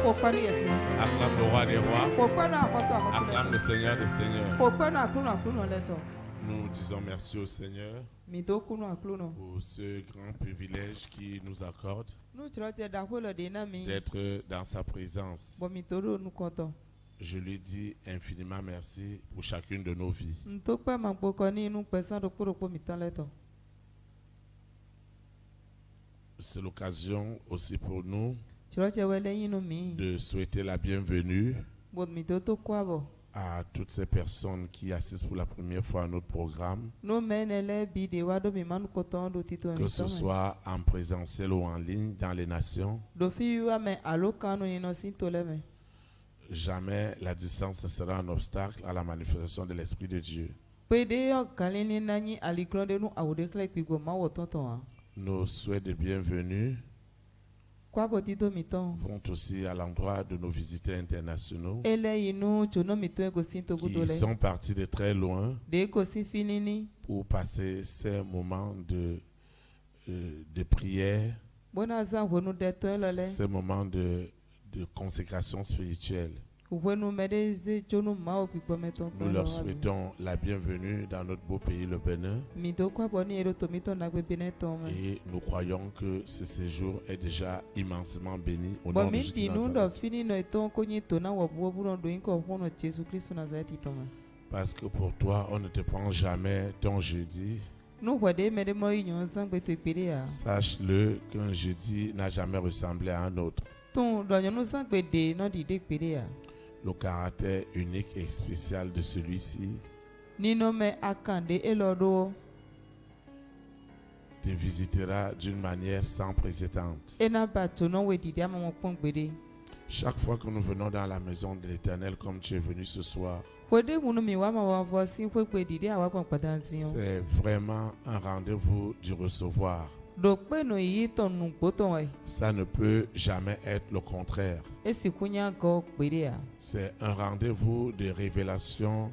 Acclame le roi des rois. Acclame le Seigneur des seigneurs. Nous disons merci au Seigneur pour ce grand privilège qu'il nous accorde d'être dans sa présence. Je lui dis infiniment merci pour chacune de nos vies. C'est l'occasion aussi pour nous de souhaiter la bienvenue à toutes ces personnes qui assistent pour la première fois à notre programme, que ce soit en présentiel ou en ligne dans les nations. Jamais la distance ne sera un obstacle à la manifestation de l'Esprit de Dieu. Nos souhaits de bienvenue vont aussi à l'endroit de nos visiteurs internationaux qui sont partis de très loin pour passer ces moments de prière, ces moments de consécration spirituelle. Nous leur souhaitons la bienvenue dans notre beau pays, le Bénin. Et nous croyons que ce séjour est déjà immensément béni au nom de Jésus. Parce que pour toi, on ne te prend jamais ton jeudi. Sache-le qu'un jeudi n'a jamais ressemblé à un autre. Le caractère unique et spécial de celui-ci te visitera d'une manière sans précédent. Chaque fois que nous venons dans la maison de l'Éternel, comme tu es venu ce soir, c'est vraiment un rendez-vous du recevoir. Ça ne peut jamais être le contraire. C'est un rendez-vous de révélation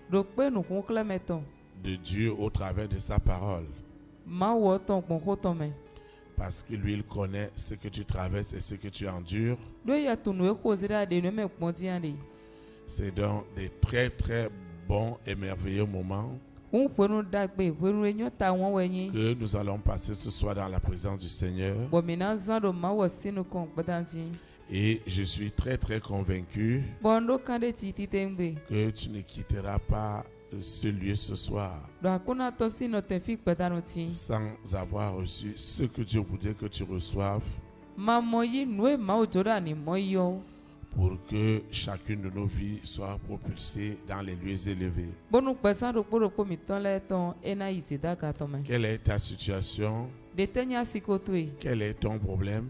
de Dieu au travers de sa parole. Parce que lui, il connaît ce que tu traverses et ce que tu endures. C'est donc des très très bons et merveilleux moments que nous allons passer ce soir dans la présence du Seigneur. Et je suis très très convaincu que tu ne quitteras pas ce lieu ce soir sans avoir reçu ce que Dieu voudrait que tu reçoives, pour que chacune de nos vies soit propulsée dans les lieux élevés. Quelle est ta situation? Quel est ton problème?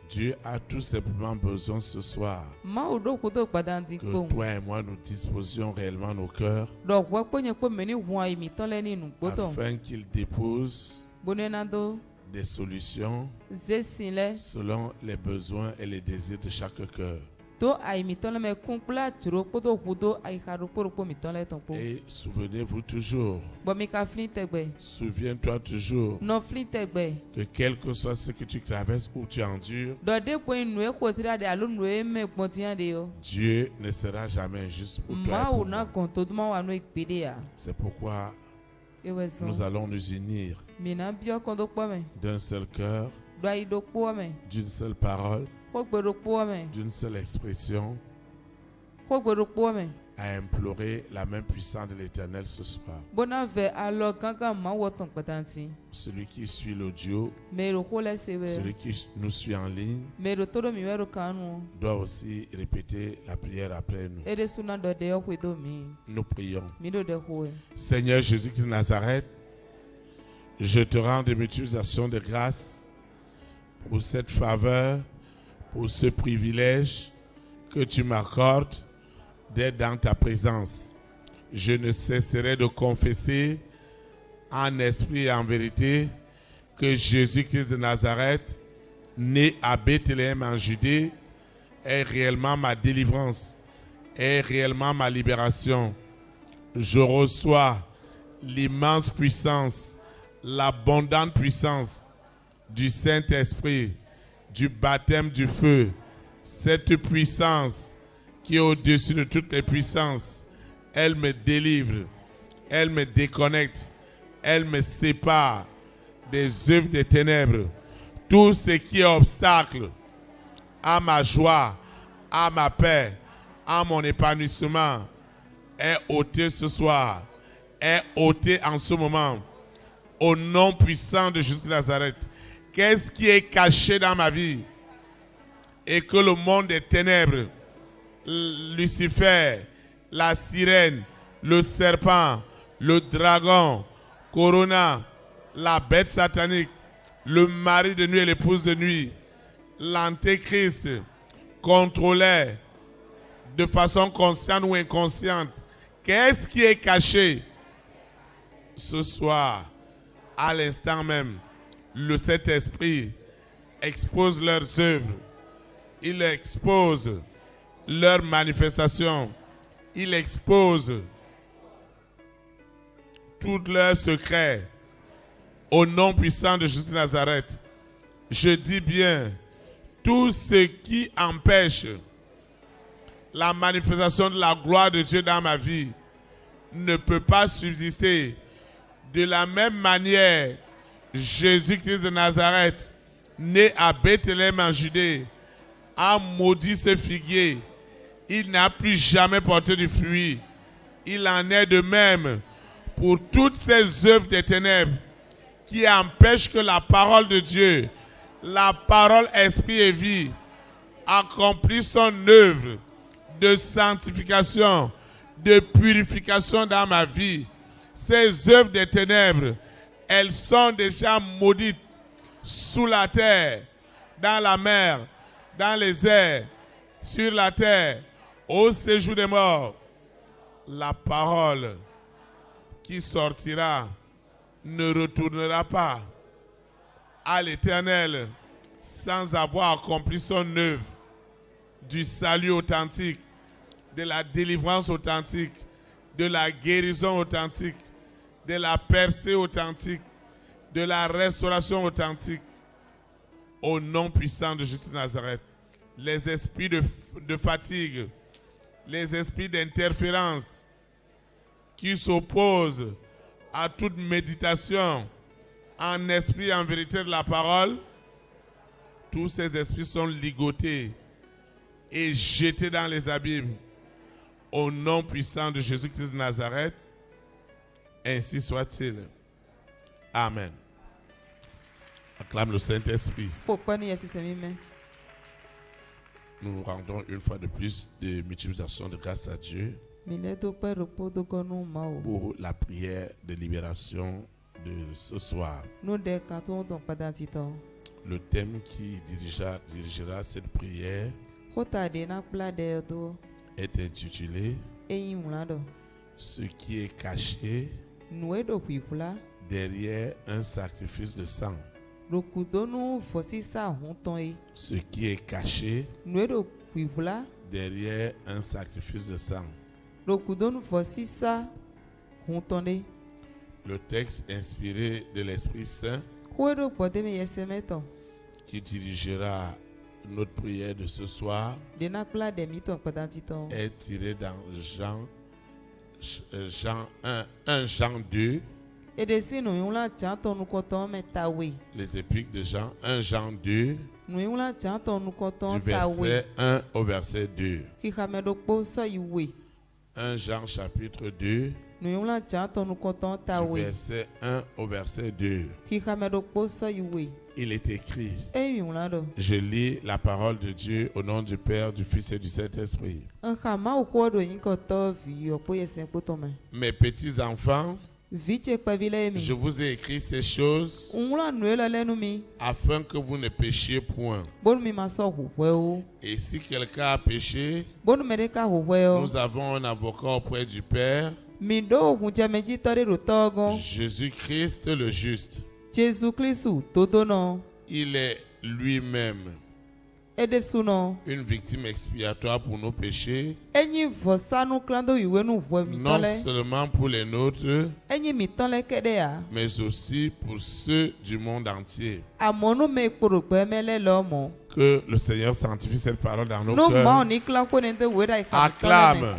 Dieu a tout simplement besoin ce soir que toi et moi nous disposions réellement nos cœurs afin qu'il dépose des solutions selon les besoins et les désirs de chaque cœur. Et souvenez-vous toujours, souviens-toi toujours que quel que soit ce que tu traverses ou tu endures, Dieu ne sera jamais injuste pour toi. C'est pourquoi nous allons nous unir d'un seul cœur, d'une seule parole, d'une seule expression, à implorer la main puissante de l'Éternel ce soir. Celui qui suit l'audio, celui qui nous suit en ligne, doit aussi répéter la prière après nous. Nous prions. Seigneur Jésus-Christ de Nazareth, je te rends de multiples actions de grâce pour cette faveur, pour ce privilège que tu m'accordes d'être dans ta présence. Je ne cesserai de confesser en esprit et en vérité que Jésus-Christ de Nazareth, né à Bethléem en Judée, est réellement ma délivrance, est réellement ma libération. Je reçois l'immense puissance, l'abondante puissance du Saint-Esprit, du baptême du feu, Cette puissance qui est au-dessus de toutes les puissances, elle me délivre, elle me déconnecte, elle me sépare des œuvres des ténèbres. Tout ce qui est obstacle à ma joie, à ma paix, à mon épanouissement est ôté ce soir, est ôté en ce moment. Au nom puissant de Jésus de Nazareth, qu'est-ce qui est caché dans ma vie et que le monde des ténèbres, Lucifer, la sirène, le serpent, le dragon, Corona, la bête satanique, le mari de nuit et l'épouse de nuit, l'antéchrist contrôlait de façon consciente ou inconsciente. Qu'est-ce qui est caché ce soir, à l'instant même? Le Saint-Esprit expose leurs œuvres, il expose leurs manifestations, il expose tous leurs secrets. Au nom puissant de Jésus de Nazareth, je dis bien, tout ce qui empêche la manifestation de la gloire de Dieu dans ma vie ne peut pas subsister. De la même manière, Jésus-Christ de Nazareth, né à Bethléem en Judée, a maudit ce figuier. Il n'a plus jamais porté de fruits. Il en est de même pour toutes ces œuvres des ténèbres qui empêchent que la parole de Dieu, la parole esprit et vie, accomplisse son œuvre de sanctification, de purification dans ma vie. Ces œuvres des ténèbres, elles sont déjà maudites sous la terre, dans la mer, dans les airs, sur la terre, au séjour des morts. La parole qui sortira ne retournera pas à l'Éternel sans avoir accompli son œuvre du salut authentique, de la délivrance authentique, de la guérison authentique, de la percée authentique, de la restauration authentique. Au nom puissant de Jésus de Nazareth, les esprits de fatigue, les esprits d'interférence qui s'opposent à toute méditation en esprit et en vérité de la parole, tous ces esprits sont ligotés et jetés dans les abîmes. Au nom puissant de Jésus-Christ de Nazareth, ainsi soit-il. Amen. Acclame le Saint-Esprit. Nous nous rendons une fois de plus de multiplication de grâce à Dieu pour la prière de libération de ce soir. Le thème qui dirigera cette prière est intitulé « Ce qui est caché derrière un sacrifice de sang ». Ce qui est caché derrière un sacrifice de sang. Le texte inspiré de l'Esprit Saint qui dirigera notre prière de ce soir est tiré dans Jean 2. Les épîtres de Jean 1 Jean 2 du verset 1 au verset 2. 1 Jean chapitre 2 du verset 1 au verset 2. Il est écrit, je lis la parole de Dieu au nom du Père, du Fils et du Saint-Esprit. Mes petits enfants, je vous ai écrit ces choses afin que vous ne péchiez point. Et si quelqu'un a péché, nous avons un avocat auprès du Père, Jésus-Christ le juste. Il est lui-même une victime expiatoire pour nos péchés, non seulement pour les nôtres, mais aussi pour ceux du monde entier. Que le Seigneur sanctifie cette parole dans nos cœurs. Acclame.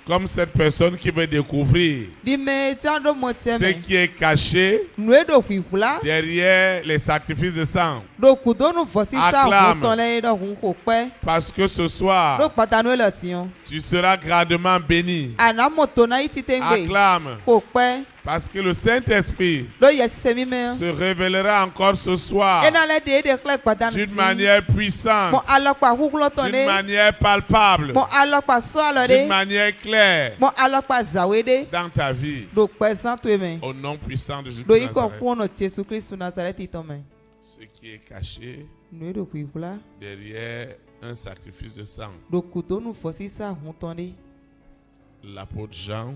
Comme cette personne qui veut découvrir ce qui est caché derrière les sacrifices de sang. Acclame. Parce que ce soir, tu seras grandement béni. Acclame. Parce que le Saint-Esprit se révélera encore ce soir d'une manière puissante, d'une manière palpable, d'une manière claire dans ta vie. Au nom puissant de Jésus de Nazareth. Ce qui est caché derrière un sacrifice de sang. L'apôtre Jean,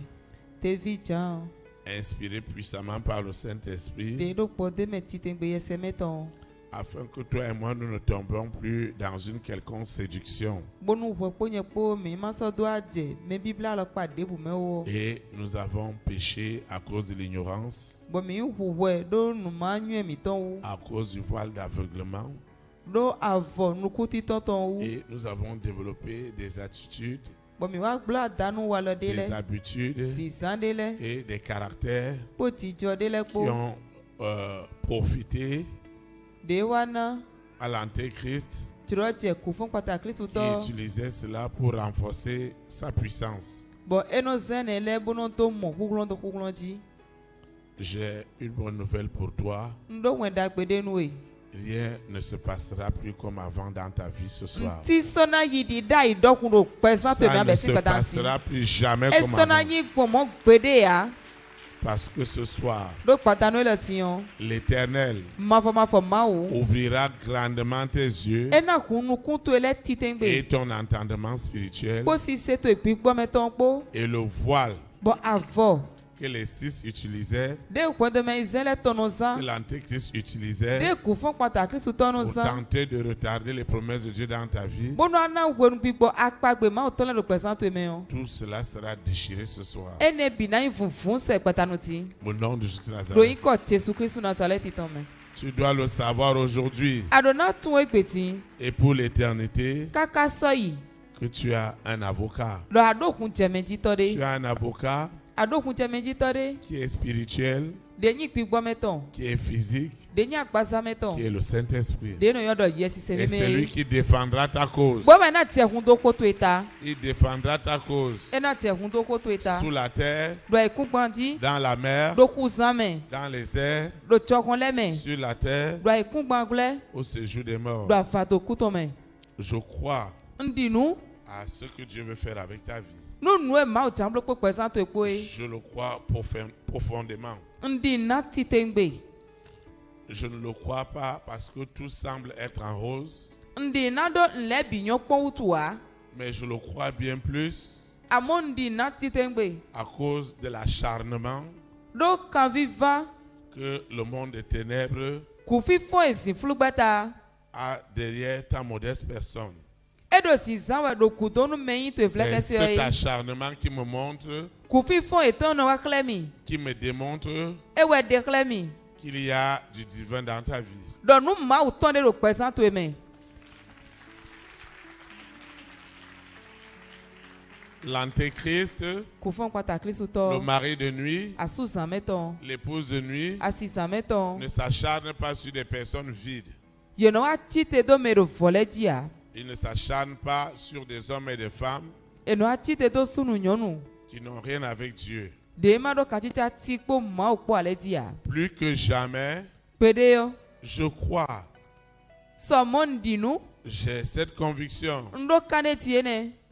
inspiré puissamment par le Saint-Esprit, afin que toi et moi nous ne tombions plus dans une quelconque séduction. Et nous avons péché à cause de l'ignorance, à cause du voile d'aveuglement. Et nous avons développé des attitudes, des habitudes et des caractères qui ont profité à l'Antéchrist, qui utilisait cela pour renforcer sa puissance. J'ai une bonne nouvelle pour toi. Rien ne se passera plus comme avant dans ta vie ce soir. Ça ne se passera plus jamais comme avant. Parce que ce soir, l'Éternel ouvrira grandement tes yeux et ton entendement spirituel, et le voile que les six utilisaient, que l'Antéchrist utilisait pour tenter de retarder les promesses de Dieu dans ta vie, tout cela sera déchiré ce soir. Au nom de Jésus de Nazareth. Tu dois le savoir aujourd'hui et pour l'éternité que tu as un avocat. Tu as un avocat qui est spirituel, qui est physique, qui est le Saint-Esprit. Et c'est lui qui défendra ta cause. Il défendra ta cause sous la terre, dans la mer, dans les airs, sur la terre, au séjour des morts. Je crois à ce que Dieu veut faire avec ta vie. Je le crois profondément. Je ne le crois pas parce que tout semble être en rose. Mais je le crois bien plus à cause de l'acharnement que le monde des ténèbres a derrière ta modeste personne. C'est cet acharnement qui me montre, qui me démontre qu'il y a du divin dans ta vie. L'Antéchrist, le mari de nuit, l'épouse de nuit, ne s'acharne pas sur des personnes vides. Il ne s'acharne pas sur des hommes et des femmes qui n'ont rien avec Dieu. Plus que jamais, je crois, j'ai cette conviction,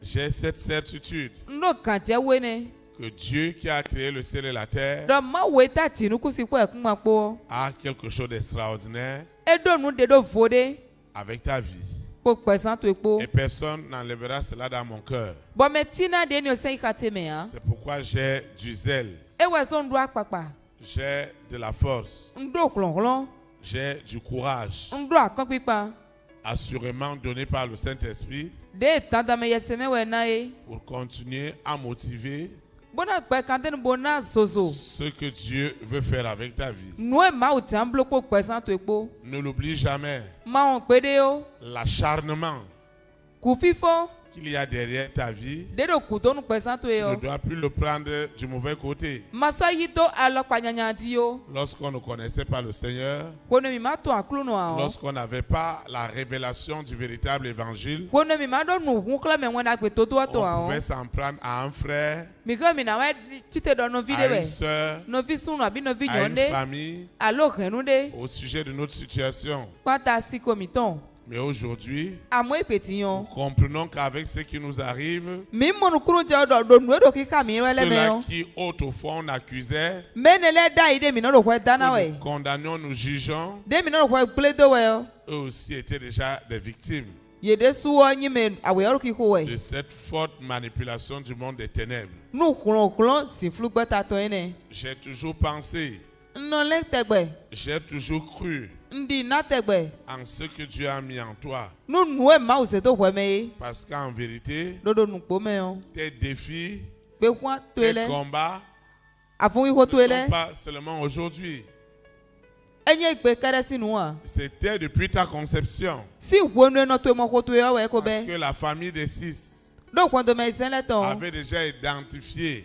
j'ai cette certitude que Dieu qui a créé le ciel et la terre a quelque chose d'extraordinaire avec ta vie. Et personne n'enlèvera cela dans mon cœur. C'est pourquoi j'ai du zèle. J'ai de la force. J'ai du courage. Assurément donné par le Saint-Esprit pour continuer à motiver Ce que Dieu veut faire avec ta vie. Ne l'oublie jamais. L'acharnement qu'il y a derrière ta vie, tu ne dois plus le prendre du mauvais côté. Lorsqu'on ne connaissait pas le Seigneur, lorsqu'on n'avait pas la révélation du véritable évangile, on pouvait s'en prendre à un frère, à une soeur, à une famille, au sujet de notre situation. Mais aujourd'hui, nous comprenons qu'avec ce qui nous arrive, ceux-là qui autrefois on accusait, nous condamnons, nous jugeons, eux aussi étaient déjà des victimes de cette forte manipulation du monde des ténèbres. J'ai toujours pensé, j'ai toujours cru en ce que Dieu a mis en toi. Parce qu'en vérité, tes défis, tes combats ne sont pas seulement aujourd'hui. C'était depuis ta conception. Parce que la famille des 6 avait déjà identifié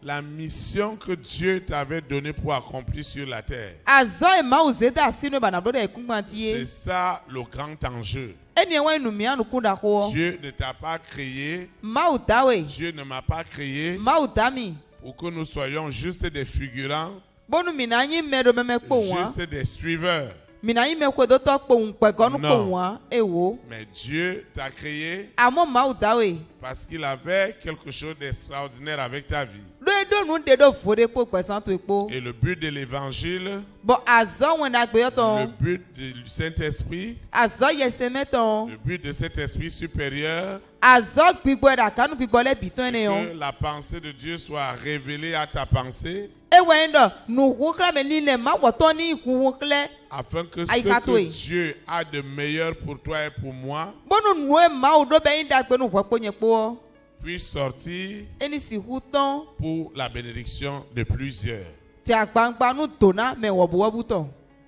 la mission que Dieu t'avait donnée pour accomplir sur la terre. C'est ça le grand enjeu. Dieu ne t'a pas créé. Dieu ne m'a pas créé pour que nous soyons juste des figurants, juste des suiveurs. Non. Mais Dieu t'a créé parce qu'il avait quelque chose d'extraordinaire avec ta vie. Et le but de l'évangile, le but du Saint-Esprit, le but de cet esprit supérieur, c'est que la pensée de Dieu soit révélée à ta pensée, afin que ce que Dieu a de meilleur pour toi et pour moi puisse sortir pour la bénédiction de plusieurs.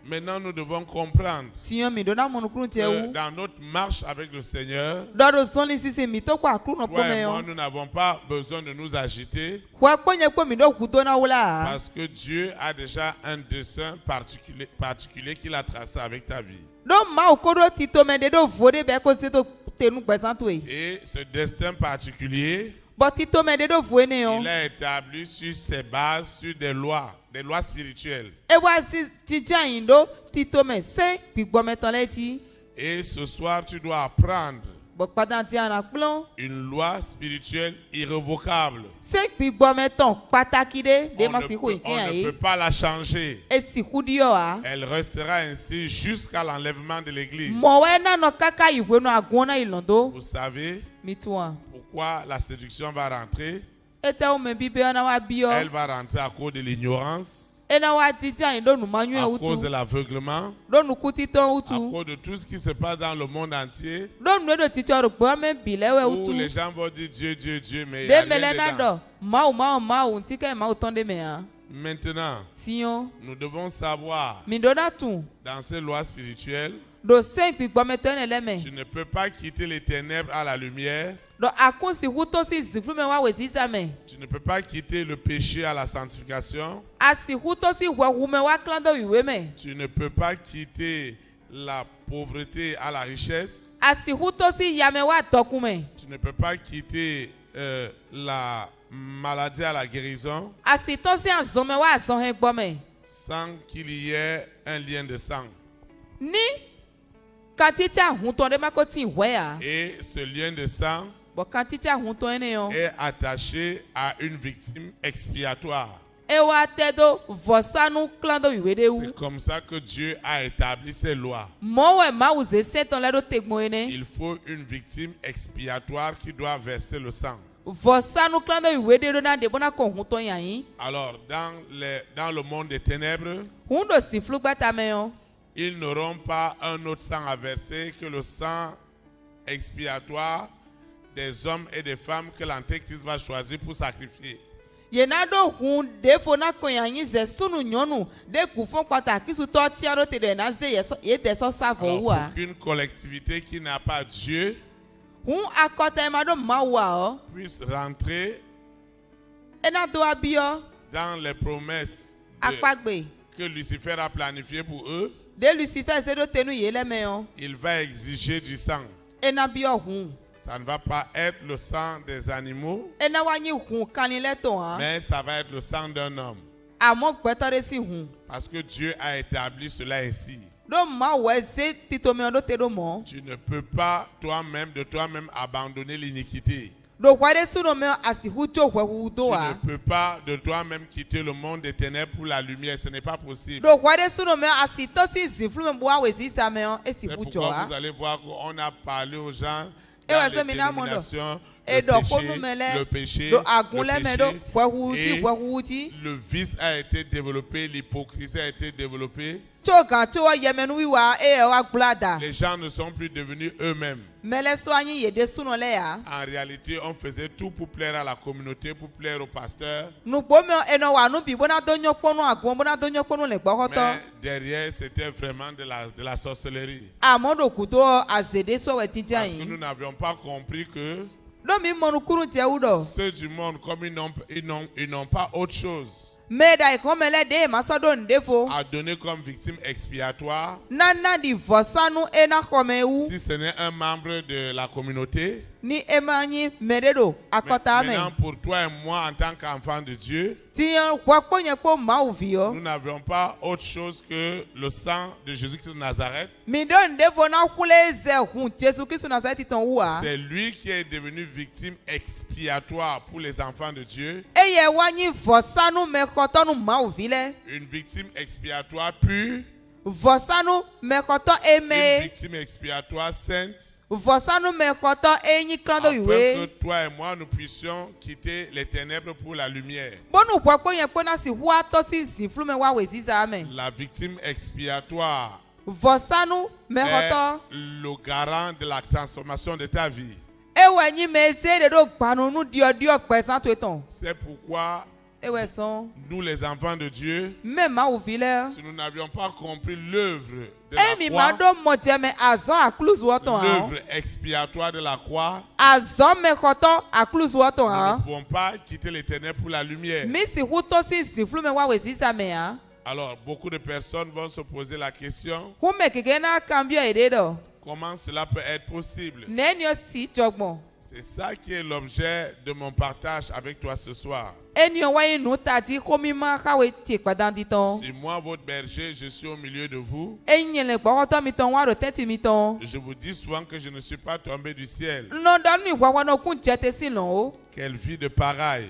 Maintenant, nous devons comprendre que dans notre marche avec le Seigneur, toi et moi, nous n'avons pas besoin de nous agiter parce que Dieu a déjà un dessein particulier qu'il a tracé avec ta vie. Et ce destin particulier, il a établi sur ses bases, sur des lois spirituelles. Et ce soir, tu dois apprendre une loi spirituelle irrévocable. On ne peut pas la changer. Elle restera ainsi jusqu'à l'enlèvement de l'Église. Vous savez pourquoi la séduction va rentrer? Elle va rentrer à cause de l'ignorance, à cause de l'aveuglement, à cause de tout ce qui se passe dans le monde entier, où les gens vont dire Dieu, Dieu, Dieu, mais il n'y a rien dedans. Maintenant, nous devons savoir, dans ces lois spirituelles, tu ne peux pas quitter les ténèbres à la lumière. Tu ne peux pas quitter le péché à la sanctification. Tu ne peux pas quitter la pauvreté à la richesse. Tu ne peux pas quitter la maladie à la guérison sans qu'il y ait un lien de sang. Et ce lien de sang est attaché à une victime expiatoire. C'est comme ça que Dieu a établi ses lois. Il faut une victime expiatoire qui doit verser le sang. Alors, dans le monde des ténèbres, ils n'auront pas un autre sang à verser que le sang expiatoire des hommes et des femmes que l'Antéchrist va choisir pour sacrifier. Yenado hun defo na koyanyi ze sunu nyonu de kufon pata kisu to tiaro te de na ze yete so savo wa. Pour qu'une collectivité qui n'a pas Dieu hun akota mado mawa puisse rentrer ena do abio dans les promesses que Lucifer a planifiées pour eux, de Lucifer se do tenu yele meyon. Il va exiger du sang. Ena bio hun. Ça ne va pas être le sang des animaux, ena wanyi hun kanile to han. Mais ça va être le sang d'un homme. Amon petare si hun. Parce que Dieu a établi cela ainsi. Do ma weze titomi do te do mo. Tu ne peux pas de toi-même abandonner l'iniquité. Tu ne peux pas de toi-même quitter le monde des ténèbres pour la lumière. Ce n'est pas possible. C'est pourquoi vous allez voir qu'on a parlé aux gens dans les dénominations, le péché, le vice a été développé, l'hypocrisie a été développée. Les gens ne sont plus devenus eux-mêmes. En réalité, on faisait tout pour plaire à la communauté, pour plaire au pasteur. Mais derrière, c'était vraiment de la sorcellerie. Parce que nous n'avions pas compris que ceux du monde, comme ils n'ont pas autre chose à donner comme victime expiatoire. Si ce n'est un membre de la communauté, maintenant pour toi et moi en tant qu'enfant de Dieu, nous n'avions pas autre chose que le sang de Jésus-Christ de Nazareth. C'est lui qui est devenu victime expiatoire pour les enfants de Dieu. Une victime expiatoire pure. Une victime expiatoire sainte. Afin que toi et moi nous puissions quitter les ténèbres pour la lumière. La victime expiatoire est le garant de la transformation de ta vie. C'est pourquoi nous les enfants de Dieu, si nous n'avions pas compris l'œuvre de la croix, l'œuvre expiatoire de la croix, nous ne pouvons pas quitter les ténèbres pour la lumière. Alors, beaucoup de personnes vont se poser la question, comment cela peut être possible? C'est ça qui est l'objet de mon partage avec toi ce soir. Si moi, votre berger, je suis au milieu de vous, je vous dis souvent que je ne suis pas tombé du ciel. Quelle vie de pareil.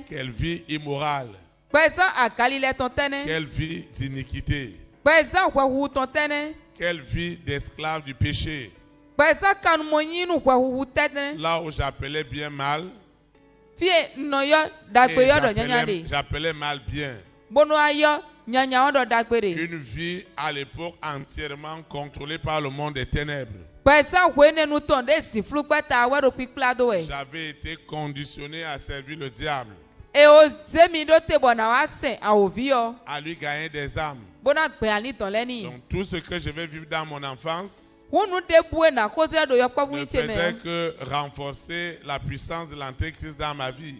Quelle vie immorale. Quelle vie d'iniquité. Quelle vie d'esclave du péché. Là où j'appelais bien mal, j'appelais mal bien. Une vie à l'époque entièrement contrôlée par le monde des ténèbres. J'avais été conditionné à servir le diable, à lui gagner des âmes. Donc tout ce que je vais vivre dans mon enfance ne faisait que renforcer la puissance de l'Antéchrist dans ma vie.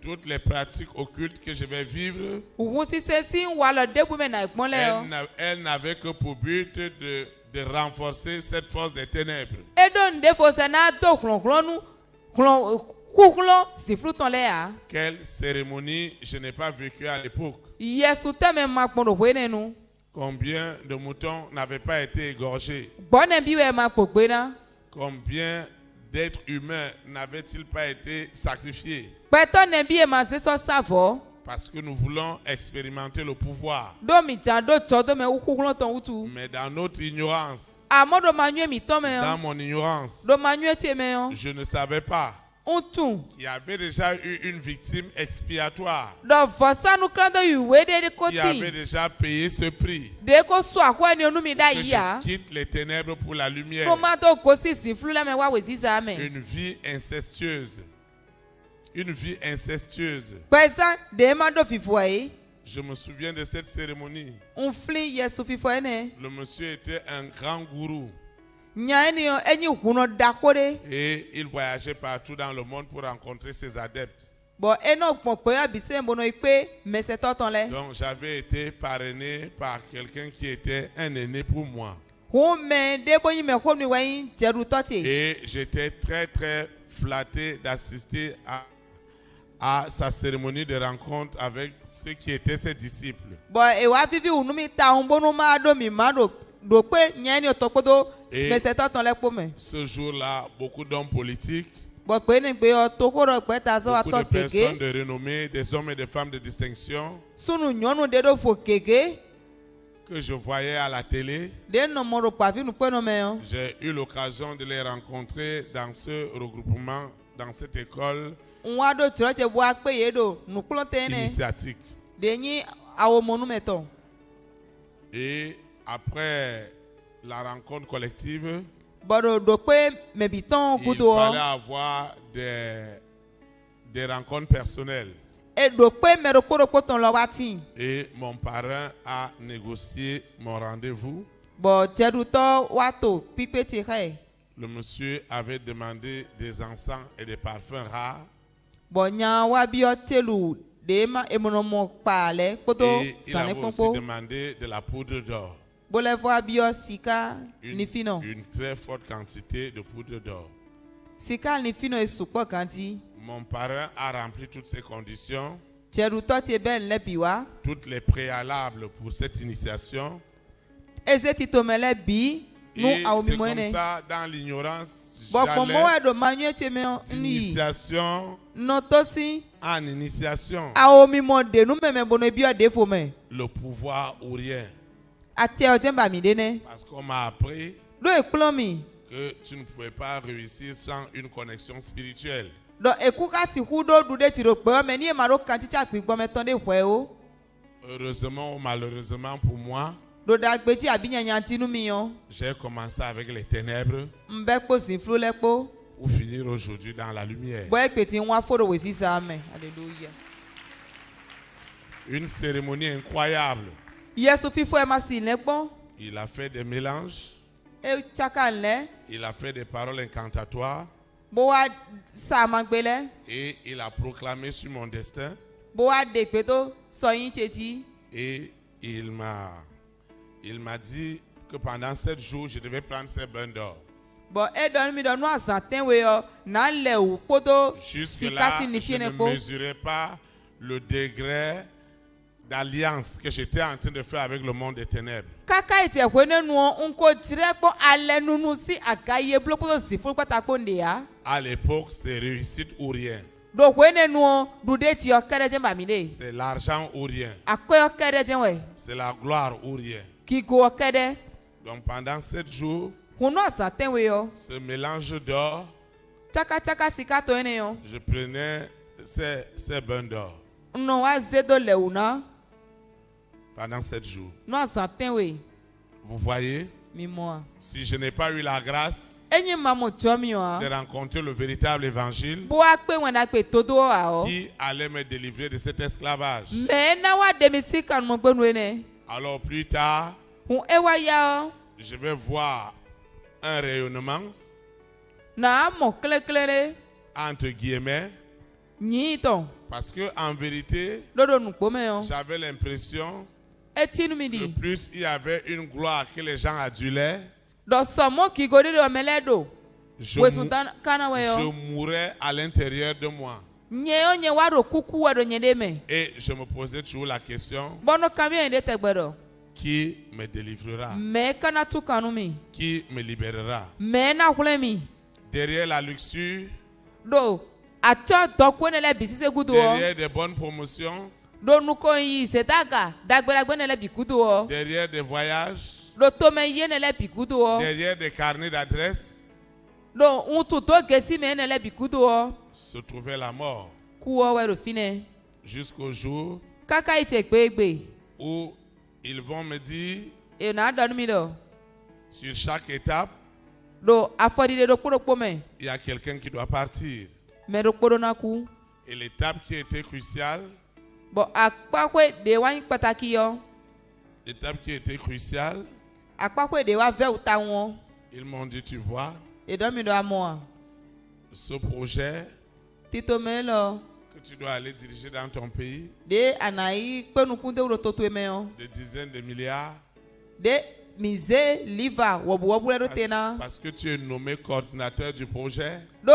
Toutes les pratiques occultes que je vais vivre, elles n'avaient que pour but de renforcer cette force des ténèbres. Quelle cérémonie je n'ai pas vécue à l'époque. Combien de moutons n'avaient pas été égorgés? Combien d'êtres humains n'avaient-ils pas été sacrifiés? Parce que nous voulons expérimenter le pouvoir. Mais dans notre ignorance, dans mon ignorance, je ne savais pas qui avait déjà eu une victime expiatoire, qui avait déjà payé ce prix, que je quitte les ténèbres pour la lumière. Une vie incestueuse. Une vie incestueuse. Je me souviens de cette cérémonie. Le monsieur était un grand gourou. Et il voyageait partout dans le monde pour rencontrer ses adeptes. Donc j'avais été parrainé par quelqu'un qui était un aîné pour moi. Et j'étais très très flatté d'assister à sa cérémonie de rencontre avec ceux qui étaient ses disciples. Et ce jour-là, beaucoup d'hommes politiques, beaucoup de personnes de renommée, des hommes et des femmes de distinction que je voyais à la télé, j'ai eu l'occasion de les rencontrer dans ce regroupement, dans cette école initiatique. Et après la rencontre collective, il fallait avoir des rencontres personnelles. Et mon parrain a négocié mon rendez-vous. Le monsieur avait demandé des encens et des parfums rares. Et il avait aussi demandé de la poudre d'or. Une très forte quantité de poudre d'or. Mon parrain a rempli toutes ces conditions, toutes les préalables pour cette initiation. Et c'est comme ça, dans l'ignorance, j'allais d'initiation en initiation. Le pouvoir ou rien. Parce qu'on m'a appris que tu ne pouvais pas réussir sans une connexion spirituelle. Heureusement ou malheureusement pour moi, j'ai commencé avec les ténèbres pour finir aujourd'hui dans la lumière. Une cérémonie incroyable. Il a fait des mélanges. Il a fait des paroles incantatoires. Et il a proclamé sur mon destin. Et il m'a dit que pendant 7 jours, je devais prendre ces bains d'or. Jusque-là, je ne mesurais pas le degré d'alliance que j'étais en train de faire avec le monde des ténèbres. À l'époque, c'est réussite ou rien. C'est l'argent ou rien. C'est la gloire ou rien. Donc pendant 7 jours, ce mélange d'or, je prenais ces bains d'or. Pendant 7 jours. Vous voyez, si je n'ai pas eu la grâce de rencontrer le véritable évangile qui allait me délivrer de cet esclavage, alors plus tard, je vais voir un rayonnement entre guillemets, parce que en vérité, j'avais l'impression que plus il y avait une gloire que les gens adulaient, je mourrais à l'intérieur de moi. Et je me posais toujours la question, qui me délivrera? Qui me libérera? Derrière la luxure, derrière des bonnes promotions, derrière des voyages, derrière des carnets d'adresses, se trouvait la mort. Jusqu'au jour où ils vont me dire sur chaque étape, il y a quelqu'un qui doit partir. Et l'étape qui était cruciale, ils m'ont dit, tu vois, ce projet que tu dois aller diriger dans ton pays, des dizaines de milliards, parce que tu es nommé coordinateur du projet, pour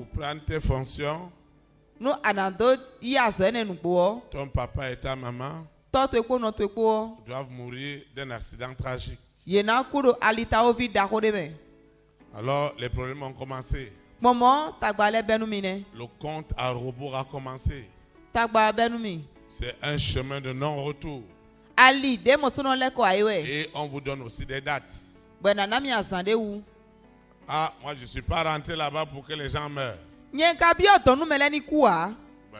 prendre tes fonctions, ton papa et ta maman doivent mourir d'un accident tragique. Alors les problèmes ont commencé. Le compte à rebours a commencé. C'est un chemin de non-retour. Et on vous donne aussi des dates. Ah, moi je ne suis pas rentré là-bas pour que les gens meurent. Je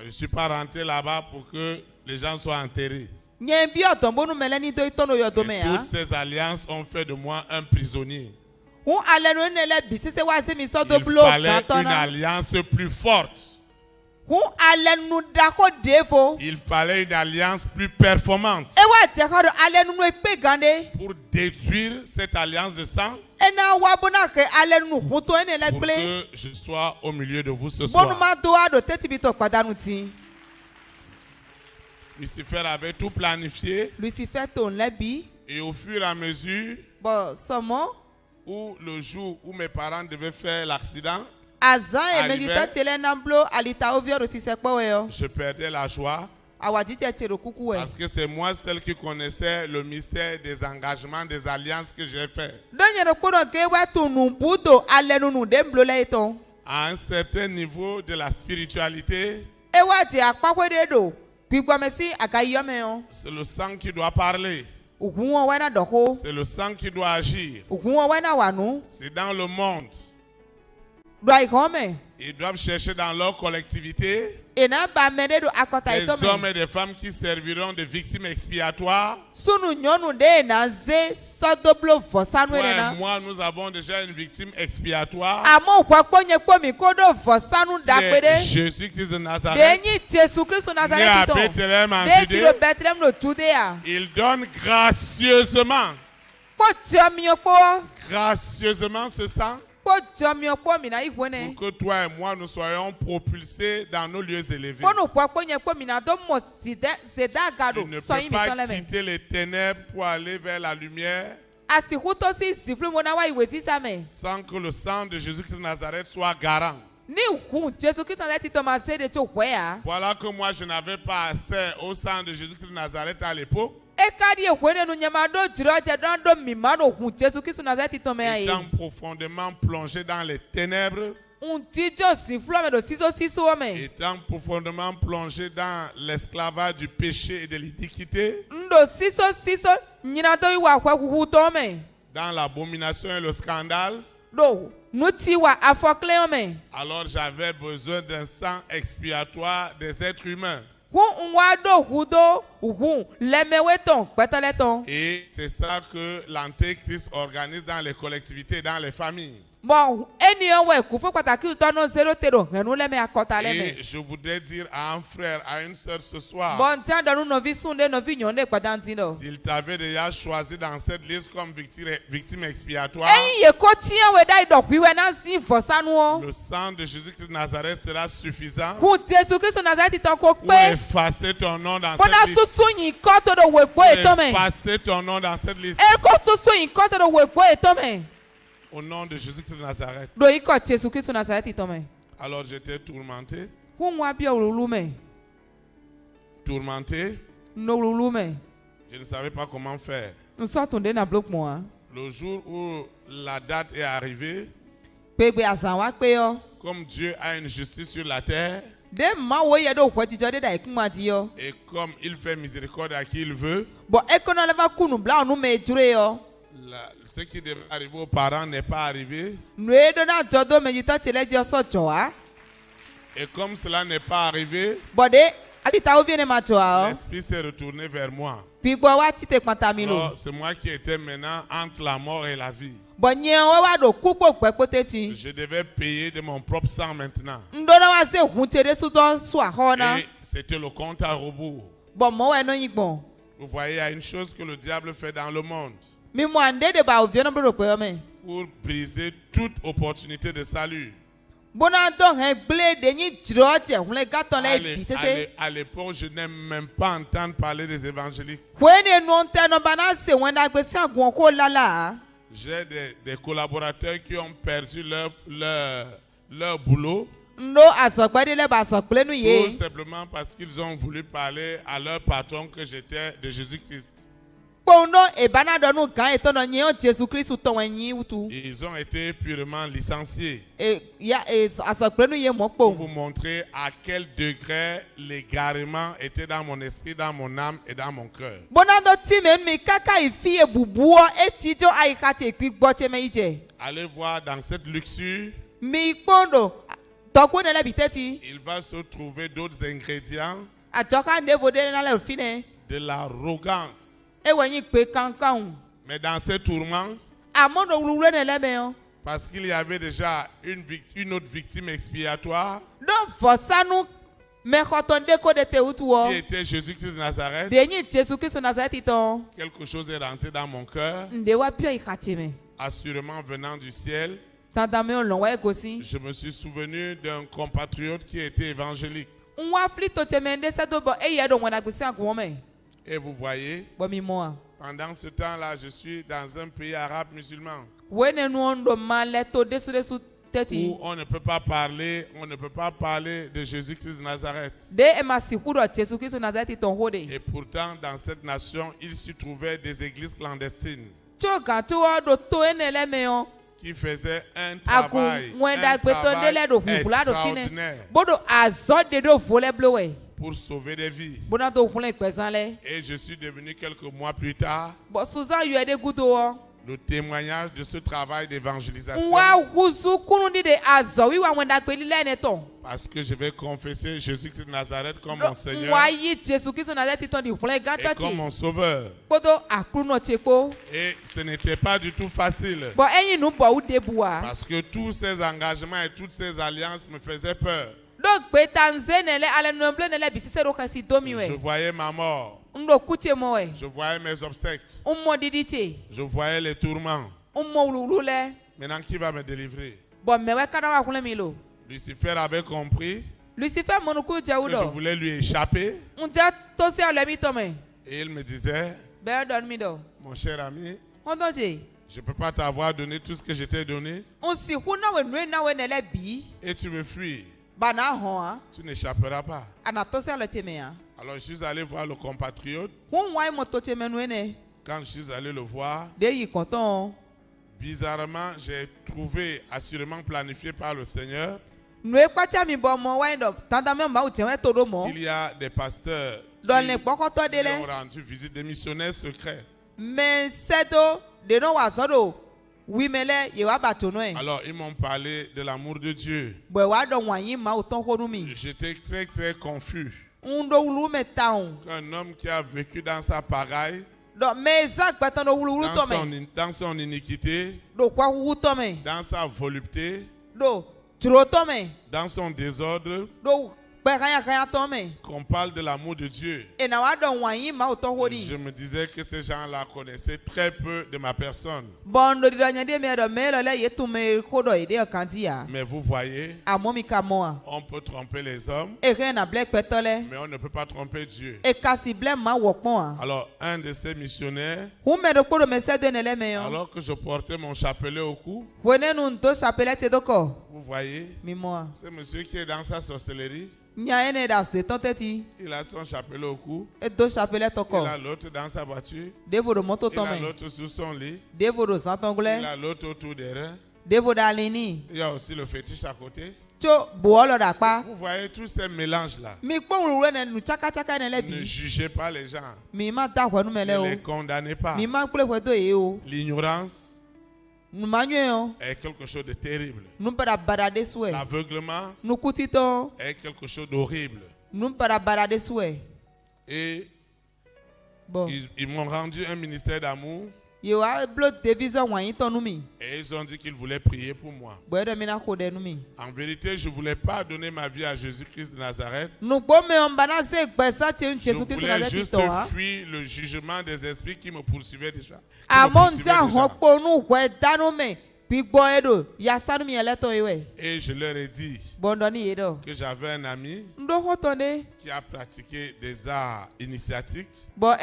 ne suis pas rentré là-bas pour que les gens soient enterrés. Et toutes ces alliances ont fait de moi un prisonnier. Il fallait une alliance plus forte. Il fallait une alliance plus performante pour détruire cette alliance de sang, pour que je sois au milieu de vous ce soir. Lucifer avait tout planifié. Et au fur et à mesure où le jour où mes parents devaient faire l'accident, je perdais la joie. Parce que c'est moi seul qui connaissais le mystère des engagements, des alliances que j'ai fait. À un certain niveau de la spiritualité, c'est le sang qui doit parler. C'est le sang qui doit agir. C'est dans le monde. Ils doivent chercher dans leur collectivité des hommes et des femmes qui serviront de victimes expiatoires. Toi et moi, nous avons déjà une victime expiatoire. Jésus-Christ de Nazareth, né à Bethléem en Judée. Il donne gracieusement ce sang, pour que toi et moi nous soyons propulsés dans nos lieux élevés. Tu ne peux pas quitter les ténèbres pour aller vers la lumière sans que le sang de Jésus-Christ de Nazareth soit garant. Voilà que moi je n'avais pas accès au sang de Jésus-Christ de Nazareth à l'époque. Étant profondément plongé dans les ténèbres, étant profondément plongé dans l'esclavage du péché et de l'iniquité, dans l'abomination et le scandale, alors j'avais besoin d'un sang expiatoire des êtres humains. Et c'est ça que l'Antéchrist organise dans les collectivités, dans les familles. Et je voudrais dire à un frère, à une sœur ce soir, s'il t'avait déjà choisi dans cette liste comme victime expiatoire, le sang de Jésus-Christ de Nazareth sera suffisant pour effacer ton nom dans cette liste. Effacer ton nom dans cette liste. Au nom de Jésus-Christ de Nazareth. Alors j'étais tourmenté. Tourmenté. Je ne savais pas comment faire. Le jour où la date est arrivée, comme Dieu a une justice sur la terre, et comme il fait miséricorde à qui il veut, Ce qui devait arriver aux parents n'est pas arrivé. Et comme cela n'est pas arrivé, l'esprit s'est retourné vers moi. Alors, c'est moi qui étais maintenant entre la mort et la vie. Je devais payer de mon propre sang maintenant. Et c'était le compte à rebours. Vous voyez, il y a une chose que le diable fait dans le monde pour briser toute opportunité de salut. À l'époque, je n'aime même pas entendre parler des évangéliques. J'ai des collaborateurs qui ont perdu leur boulot. Tout simplement parce qu'ils ont voulu parler à leur patron que j'étais de Jésus-Christ. Ils ont été purement licenciés. Pour vous montrer à quel degré l'égarement était dans mon esprit, dans mon âme et dans mon cœur. Allez voir dans cette luxure. Il va se trouver d'autres ingrédients. De l'arrogance. Mais dans ces tourments, parce qu'il y avait déjà une autre victime expiatoire qui était Jésus-Christ de Nazareth, quelque chose est rentré dans mon cœur, assurément venant du ciel. Je me suis souvenu d'un compatriote qui était évangélique. Et vous voyez, pendant ce temps-là, je suis dans un pays arabe musulman où on ne peut pas parler de Jésus-Christ de Nazareth. Et pourtant, dans cette nation, il s'y trouvait des églises clandestines qui faisaient un travail extraordinaire pour sauver des vies. Et je suis devenu quelques mois plus tard le témoignage de ce travail d'évangélisation. Parce que je vais confesser Jésus-Christ de Nazareth comme mon Seigneur et comme mon Sauveur. Et ce n'était pas du tout facile. Parce que tous ces engagements et toutes ces alliances me faisaient peur. Je voyais ma mort. Je voyais mes obsèques. Je voyais les tourments. Maintenant, qui va me délivrer? Lucifer avait compris que je voulais lui échapper. Et il me disait, mon cher ami, je ne peux pas t'avoir donné tout ce que je t'ai donné. Et tu me fuis. Tu n'échapperas pas. Alors je suis allé voir le compatriote. Quand je suis allé le voir, bizarrement, j'ai trouvé assurément planifié par le Seigneur qu'il y a des pasteurs qui ont rendu visite, des missionnaires secrets. Alors ils m'ont parlé de l'amour de Dieu. J'étais très très confus. Un homme qui a vécu dans sa pagaille, dans son iniquité, dans sa volupté, dans son désordre, qu'on parle de l'amour de Dieu. Je me disais que ces gens-là connaissaient très peu de ma personne. Mais vous voyez, on peut tromper les hommes, mais on ne peut pas tromper Dieu. Alors, un de ces missionnaires, alors que je portais mon chapelet au cou, vous voyez, ce monsieur qui est dans sa sorcellerie, il a son chapelet au cou. Il a l'autre dans sa voiture. Il a l'autre sous son lit. Il a l'autre autour des reins. Il y a aussi le fétiche à côté. Vous voyez tous ces mélanges-là. Ne jugez pas les gens. Ne les condamnez pas. L'ignorance est quelque chose de terrible. L'aveuglement est quelque chose d'horrible. Et ils m'ont rendu un ministère d'amour. Et ils ont dit qu'ils voulaient prier pour moi. En vérité, je ne voulais pas donner ma vie à Jésus-Christ de Nazareth. Je voulais juste fuir le jugement des esprits qui me poursuivaient déjà. Et je leur ai dit que j'avais un ami qui a pratiqué des arts initiatiques, qui a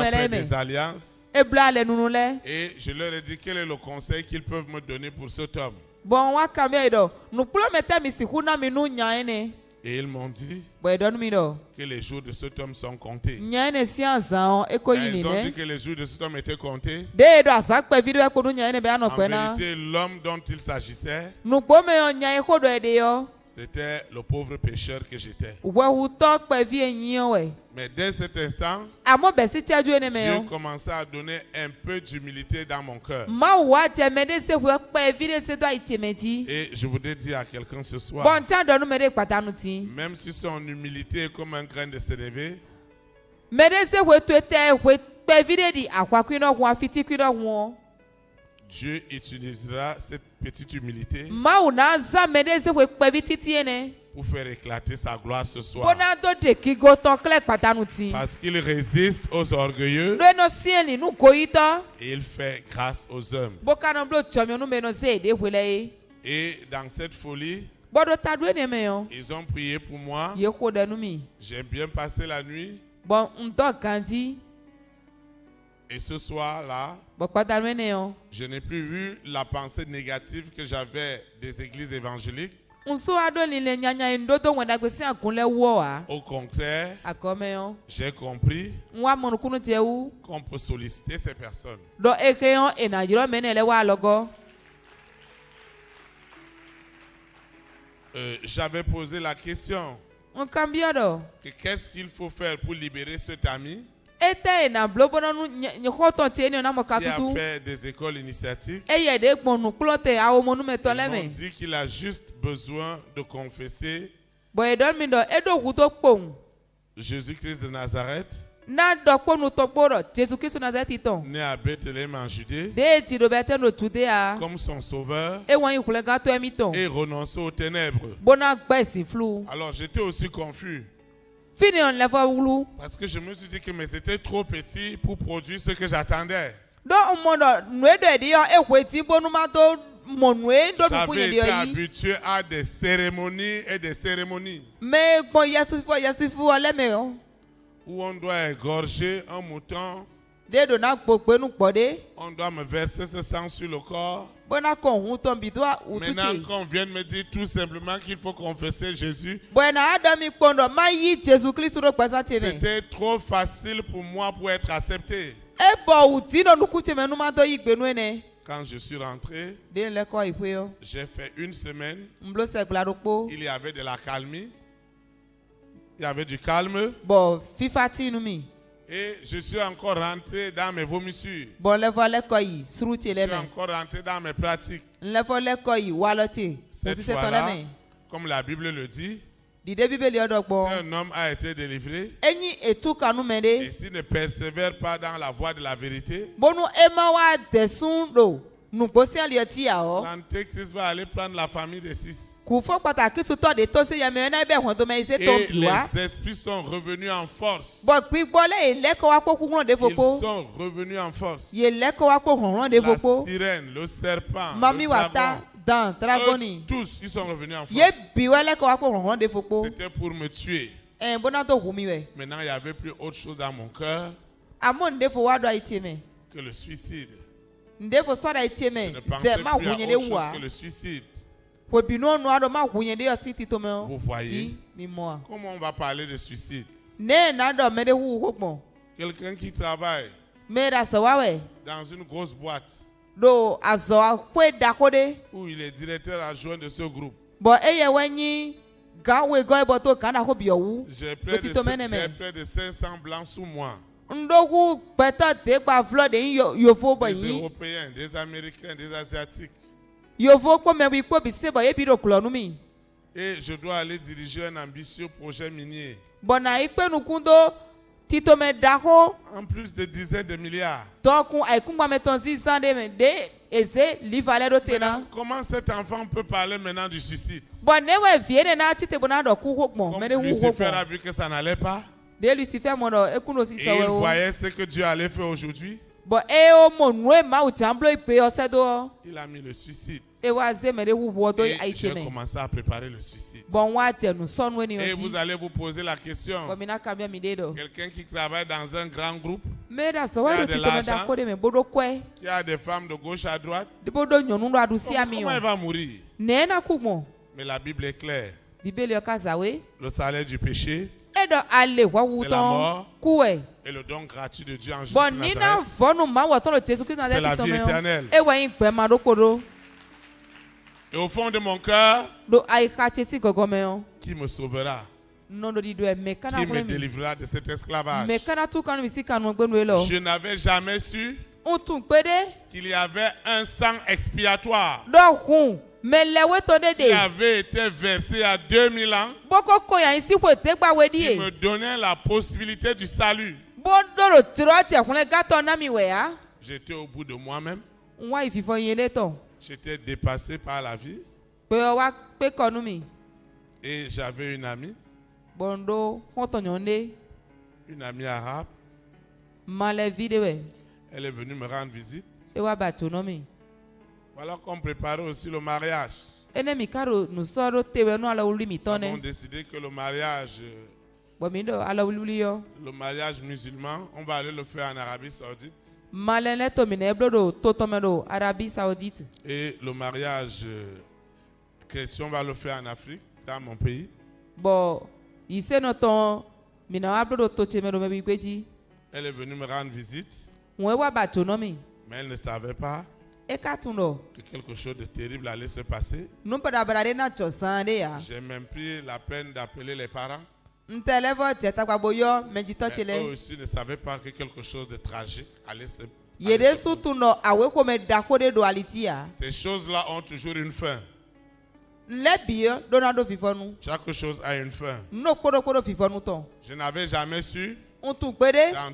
fait des alliances, et je leur ai dit quel est le conseil qu'ils peuvent me donner pour cet homme. Et ils m'ont dit que les jours de cet homme sont comptés. Ils ont dit que les jours de cet homme étaient comptés. En vérité, l'homme dont il s'agissait, c'était le pauvre pécheur que j'étais. Mais dès cet instant, Dieu commençait à donner un peu d'humilité dans mon cœur. Et je voudrais dire à quelqu'un ce soir, même si son humilité est comme un grain de sénévé, Dieu utilisera cette petite humilité pour faire éclater sa gloire ce soir. Parce qu'il résiste aux orgueilleux et il fait grâce aux hommes. Et dans cette folie, ils ont prié pour moi. J'ai bien passé la nuit. Et ce soir-là, je n'ai plus eu la pensée négative que j'avais des églises évangéliques. Au contraire, j'ai compris qu'on peut solliciter ces personnes. J'avais posé la question, qu'est-ce qu'il faut faire pour libérer cet ami qui a fait des écoles initiatiques? Ils m'ont dit qu'il a juste besoin de confesser Jésus-Christ de Nazareth, né à Bethléem en Judée, comme son sauveur, et renoncer aux ténèbres. Alors j'étais aussi confus. Parce que je me suis dit que mais c'était trop petit pour produire ce que j'attendais. J'avais été habitué à des cérémonies et des cérémonies où on doit égorger un mouton, on doit me verser ce sang sur le corps. Maintenant qu'on vient de me dire tout simplement qu'il faut confesser Jésus, c'était trop facile pour moi pour être accepté. Quand je suis rentré, j'ai fait une semaine. Il y avait de la calmie. Il y avait du calme. Et je suis encore rentré dans mes vomissures. Je suis encore rentré dans mes pratiques. Cette fois-là, comme la Bible le dit, un homme a été délivré. Et s'il ne persévère pas dans la voie de la vérité, l'Antéchrist va aller prendre la famille de 6. Et les esprits sont revenus en force. Ils sont revenus en force. La sirène, le serpent, le dragon, tous ils sont revenus en force. C'était pour me tuer. Maintenant il n'y avait plus autre chose dans mon cœur que le suicide. Je ne pensais plus à autre chose que le suicide. Vous voyez, comment on va parler de suicide? Quelqu'un qui travaille dans une grosse boîte, do azo akwe dakode. Où il est directeur adjoint de ce groupe. Bon eye wenyi gawe goy boto kana ko biowu. J'ai près de 500 blancs sous moi. Ndogu peta de gba vlo de yovo boy. Des Européens, des Américains, des Asiatiques. Yovo ko me wi ko bi se boy bi do klonu mi. Et je dois aller diriger un ambitieux projet minier. Bona ikpe nukundo tito me dako. En plus de dizaines de milliards. Donc ay kumba meton zizande me de eze li valero tena. Comment cet enfant peut parler maintenant du suicide? Bon newe viene na tite bona do ku hokmo. Comme Lucifer a vu que ça n'allait pas. De Lucifer mono ekuno si sawe. Il voyait ce que Dieu allait faire aujourd'hui. Bon o monwe ma utamblo ipe osedo. Il a mis le suicide. Et j'ai commencé à préparer le suicide. Et vous allez vous poser la question. Quelqu'un qui travaille dans un grand groupe, qui a de l'argent, qui a des femmes de gauche à droite, comment il va mourir? Mais la Bible est claire. Le salaire du péché, c'est la mort. Et le don gratuit de Dieu en Jésus-Christ, c'est la vie éternelle. Et au fond de mon cœur, qui me sauvera? Qui me délivrera de cet esclavage? Je n'avais jamais su qu'il y avait un sang expiatoire qui avait été versé à 2000 ans, qui me donnait la possibilité du salut. J'étais au bout de moi-même. J'étais dépassé par la vie. Et j'avais une amie. Une amie arabe. Elle est venue me rendre visite. Voilà qu'on préparait aussi le mariage. Nous avons décidé que le mariage musulman, on va aller le faire en Arabie Saoudite. Et le mariage chrétien, on va le faire en Afrique, dans mon pays. Elle est venue me rendre visite. Mais elle ne savait pas que quelque chose de terrible allait se passer. J'ai même pris la peine d'appeler les parents. Mais eux aussi ne savaient pas que quelque chose de tragique allait se passer. Ces choses-là ont toujours une fin. Chaque chose a une fin. Je n'avais jamais su, dans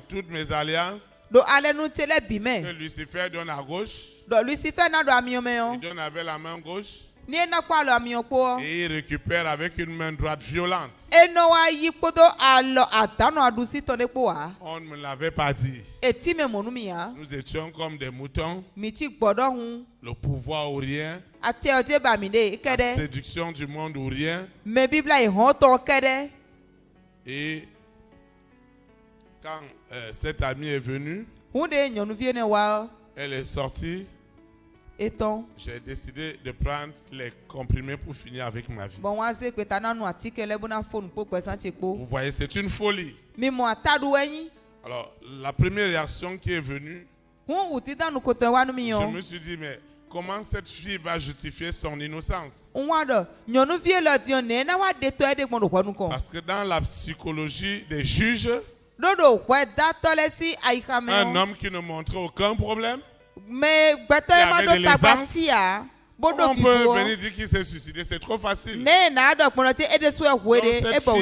toutes mes alliances, que Lucifer donne à gauche, il donne avec la main gauche, et il récupère avec une main droite violente. On ne me l'avait pas dit. Nous étions comme des moutons. Le pouvoir ou rien. La séduction du monde ou rien. Et quand cette amie est venue, elle est sortie. J'ai décidé de prendre les comprimés pour finir avec ma vie. Vous voyez, c'est une folie. Alors, la première réaction qui est venue, je me suis dit, mais comment cette fille va justifier son innocence? Parce que dans la psychologie des juges, un homme qui ne montrait aucun problème, mais on peut venir dire qu'il s'est suicidé, c'est trop facile. Donc cette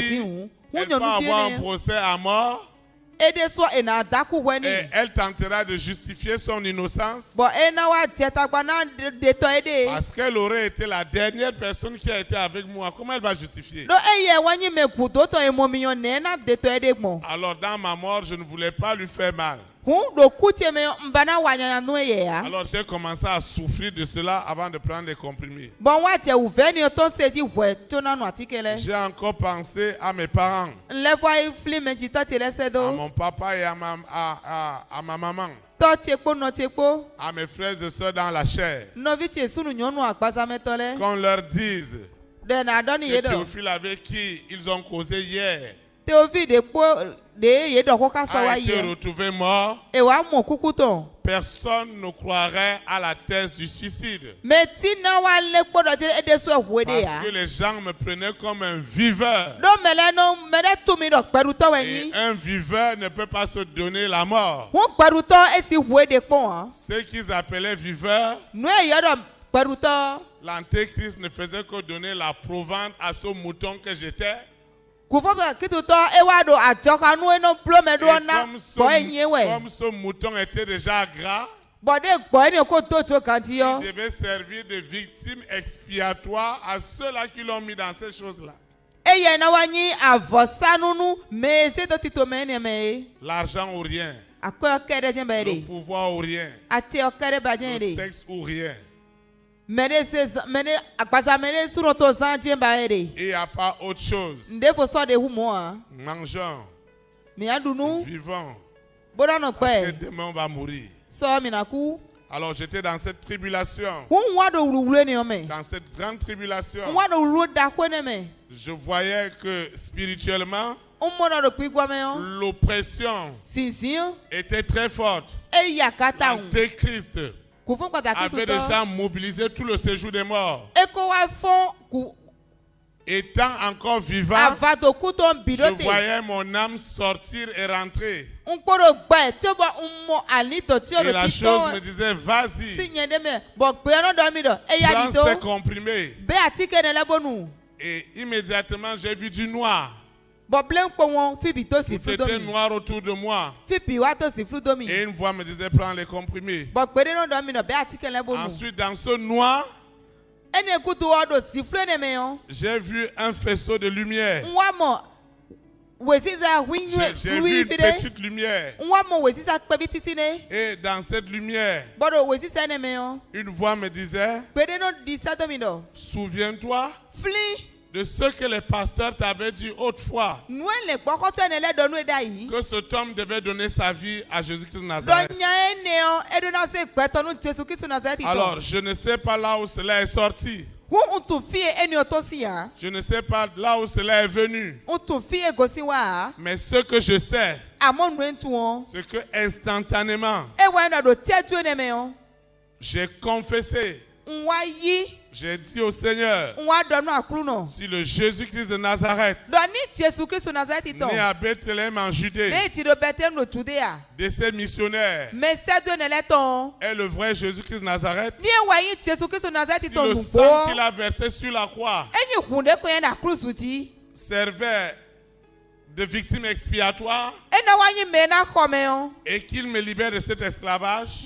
fille, elle va avoir un procès à mort. Et elle tentera de justifier son innocence parce qu'elle aurait été la dernière personne qui a été avec moi. Comment elle va justifier? Alors dans ma mort, je ne voulais pas lui faire mal. Alors j'ai commencé à souffrir de cela avant de prendre les comprimés. J'ai encore pensé à mes parents, à mon papa et à ma maman, à mes frères et soeurs dans la chair. Qu'on leur dise que Théophile avec qui ils ont causé hier a été retrouvé mort, personne ne croirait à la thèse du suicide. Parce que les gens me prenaient comme un viveur. Et un viveur ne peut pas se donner la mort. Ce qu'ils appelaient viveur, l'antéchrist ne faisait que donner la provende à ce mouton que j'étais. Comme ce mouton était déjà gras, il devait servir de victime expiatoire à ceux-là qui l'ont mis dans ces choses-là. L'argent ou rien, le pouvoir ou rien, le sexe ou rien. Il n'y a pas autre chose. Mangeons, vivons, parce que demain on va mourir. Alors j'étais dans cette tribulation, dans cette grande tribulation. Je voyais que spirituellement, l'oppression était très forte. L'antéchrist avait déjà mobilisé tout le séjour des morts. Étant encore vivant, je voyais mon âme sortir et rentrer. Et la chose me disait, vas-y, prends ces comprimés. Et immédiatement, j'ai vu du noir. Tout était noir autour de moi. Et une voix me disait, prends les comprimés. Ensuite, dans ce noir, j'ai vu un faisceau de lumière. J'ai vu une petite lumière. Et dans cette lumière, une voix me disait, souviens-toi de ce que les pasteurs t'avaient dit autrefois, que cet homme devait donner sa vie à Jésus-Christ de Nazareth. Alors, je ne sais pas là où cela est sorti. Je ne sais pas là où cela est venu. Mais ce que je sais, c'est que instantanément, j'ai confessé. J'ai dit au Seigneur, si le Jésus-Christ de Nazareth, né à Bethléem en Judée, de ces missionnaires, est le vrai Jésus-Christ de Nazareth, si le sang qu'il a versé sur la croix servait de victime expiatoire et qu'il me libère de cet esclavage,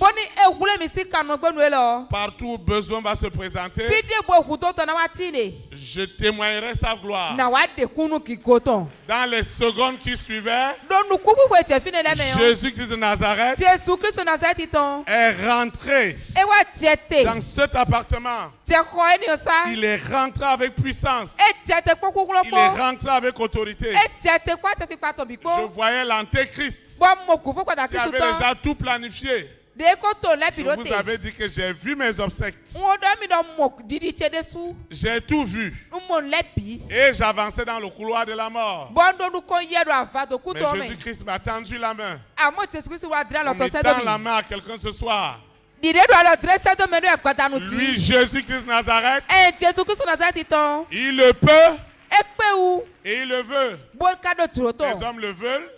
partout où besoin va se présenter, je témoignerai sa gloire. Dans les secondes qui suivaient, Jésus-Christ de Nazareth est rentré dans cet appartement. Il est rentré avec puissance. Il est rentré avec autorité. Je voyais l'antéchrist qui avait déjà tout planifié. Je vous avais dit que j'ai vu mes obsèques. J'ai tout vu. Et j'avançais dans le couloir de la mort. Mais Jésus-Christ m'a tendu la main. On tend la main à quelqu'un ce soir. Lui, Jésus-Christ Nazareth, il le peut et il le veut. Les hommes le veulent,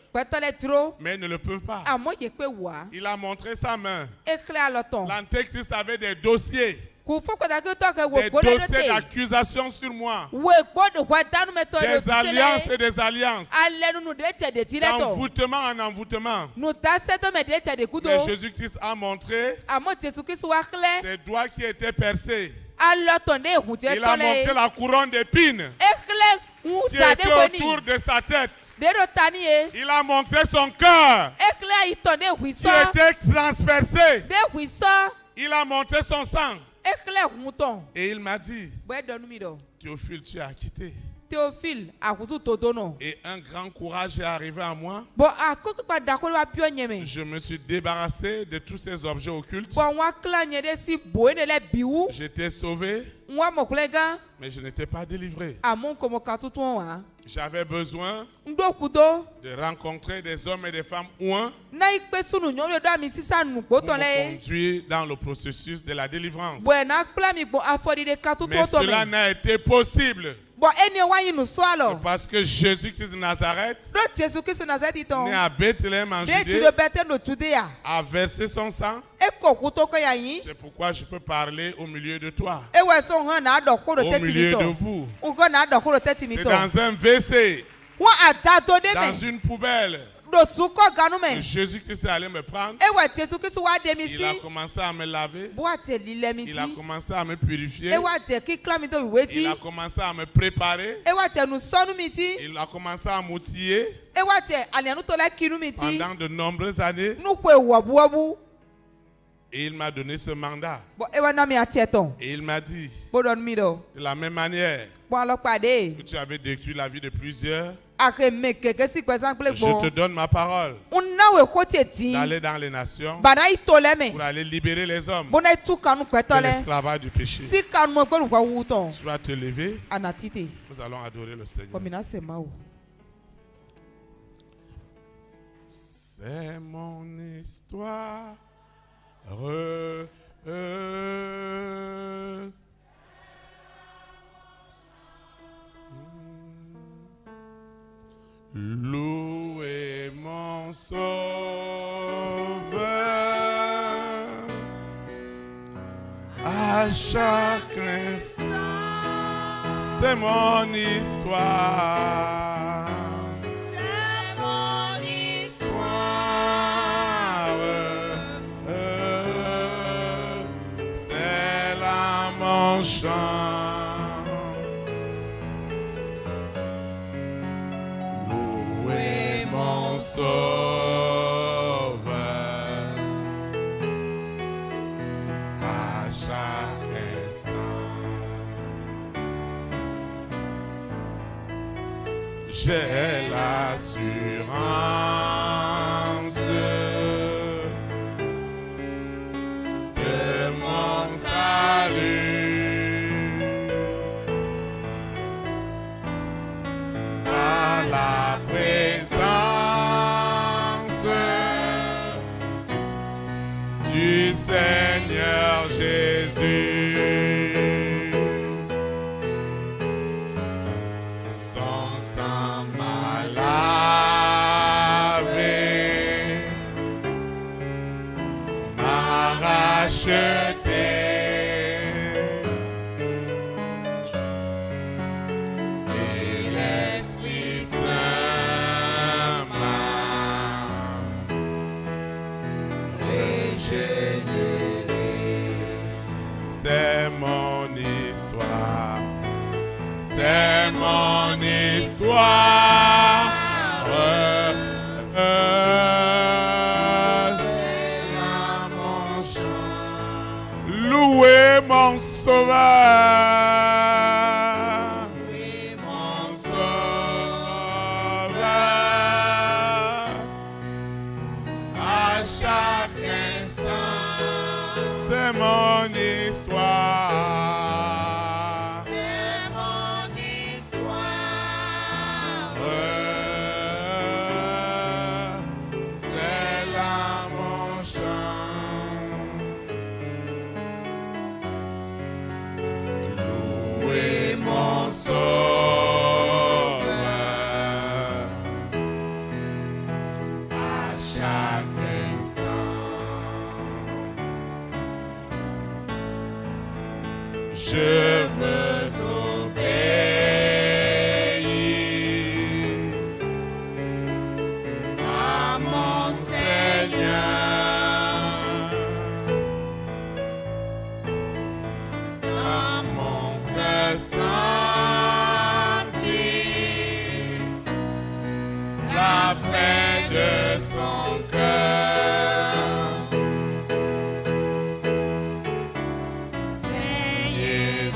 mais ne le peuvent pas. Il a montré sa main. L'antéchrist avait des dossiers. Des dossiers d'accusation sur moi. Des alliances et des alliances. D'envoûtement en envoûtement. Mais Jésus-Christ a montré ses doigts qui étaient percés. Il a montré la couronne d'épines qui était autour de sa tête. Il a montré son cœur qui était transpercé. Il a montré son sang. Et il m'a dit, Théophile, tu es acquitté. Et un grand courage est arrivé à moi. Je me suis débarrassé de tous ces objets occultes. J'étais sauvé, mais je n'étais pas délivré. J'avais besoin de rencontrer des hommes et des femmes ouins pour me conduire dans le processus de la délivrance. Mais cela n'a été possible. C'est parce que Jésus-Christ de Nazareth, né à Bethléem en Judée, a versé son sang. C'est pourquoi je peux parler au milieu de toi, au milieu de vous. C'est dans un WC, dans une poubelle, que Jésus-Christ est allé me prendre. Il a commencé à me laver. Il a commencé à me purifier. Il a commencé à me préparer. Il a commencé à m'outiller pendant de nombreuses années. Et il m'a donné ce mandat. Et il m'a dit, de la même manière que tu avais détruit la vie de plusieurs, je te donne ma parole d'aller dans les nations pour aller libérer les hommes de l'esclavage du péché. Tu vas te lever. Nous allons adorer le Seigneur. C'est mon histoire. Louez mon Sauveur à chaque instant. C'est mon histoire. C'est mon histoire. C'est là mon chant. Sauveur à chaque instant. J'ai l'assurance de mon salut à la présence du Seigneur Jésus. Son sang m'a lavé, m'a racheté. Et l'Esprit Saint m'a régénéré. C'est mon histoire. C'est mon histoire. C'est là mon chant. Louez mon Sauveur. Louez mon Sauveur. À chaque instant, c'est mon histoire. C'est mon histoire. C'est là mon chant. Louez mon Sauveur à chaque instant. Je veux obéir à mon Seigneur dans mon cœur sentir la paix de son cœur. Veillez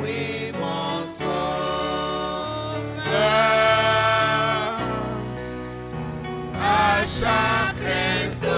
Oui, mon sauveur. À chaque instant.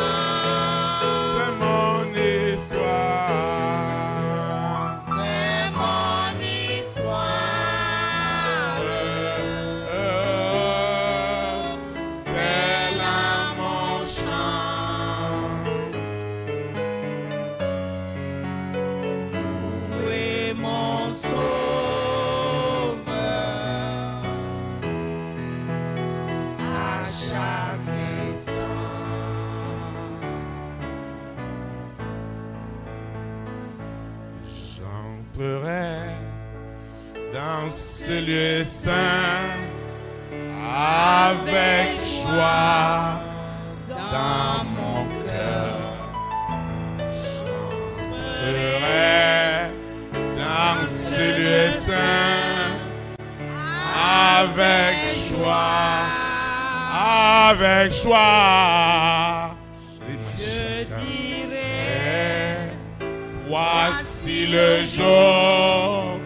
Dans ce lieu saint, avec joie dans mon cœur, j'entrerai dans ce lieu saint, avec joie, je dirai, voici le jour.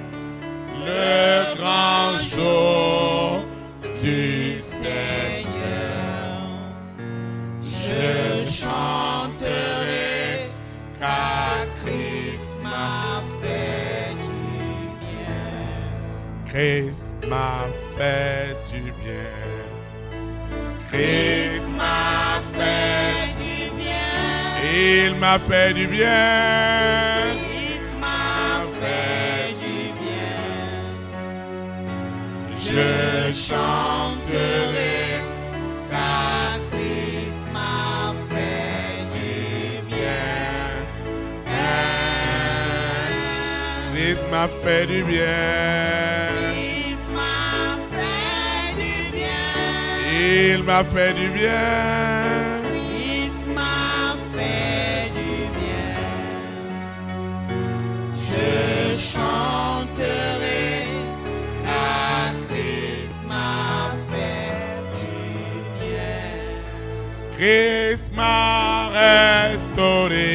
Le grand jour du Seigneur, je chanterai car Christ m'a fait du bien. Christ m'a fait du bien. Christ m'a fait du bien. Il m'a fait du bien. Je chanterai car Christ m'a fait du bien. Christ m'a fait du bien. Christ m'a fait du bien. Il m'a fait du bien. Christ m'a fait du bien. Je chanterai. Christ m'a restauré.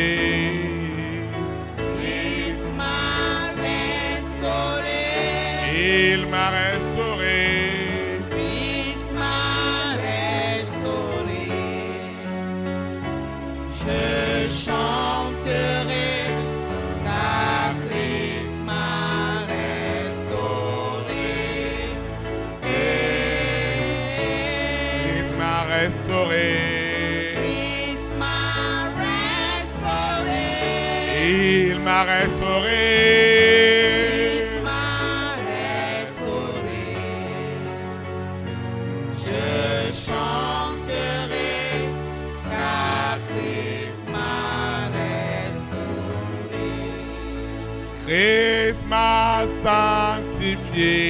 Christ m'a restauré. Il m'a restauré. Christ m'a restauré. Je chanterai car Christ m'a restauré. Christ m'a restauré. Il m'a restauré. Christ m'a restauré. Je chanterai car Christ m'a restauré. Christ m'a sanctifié.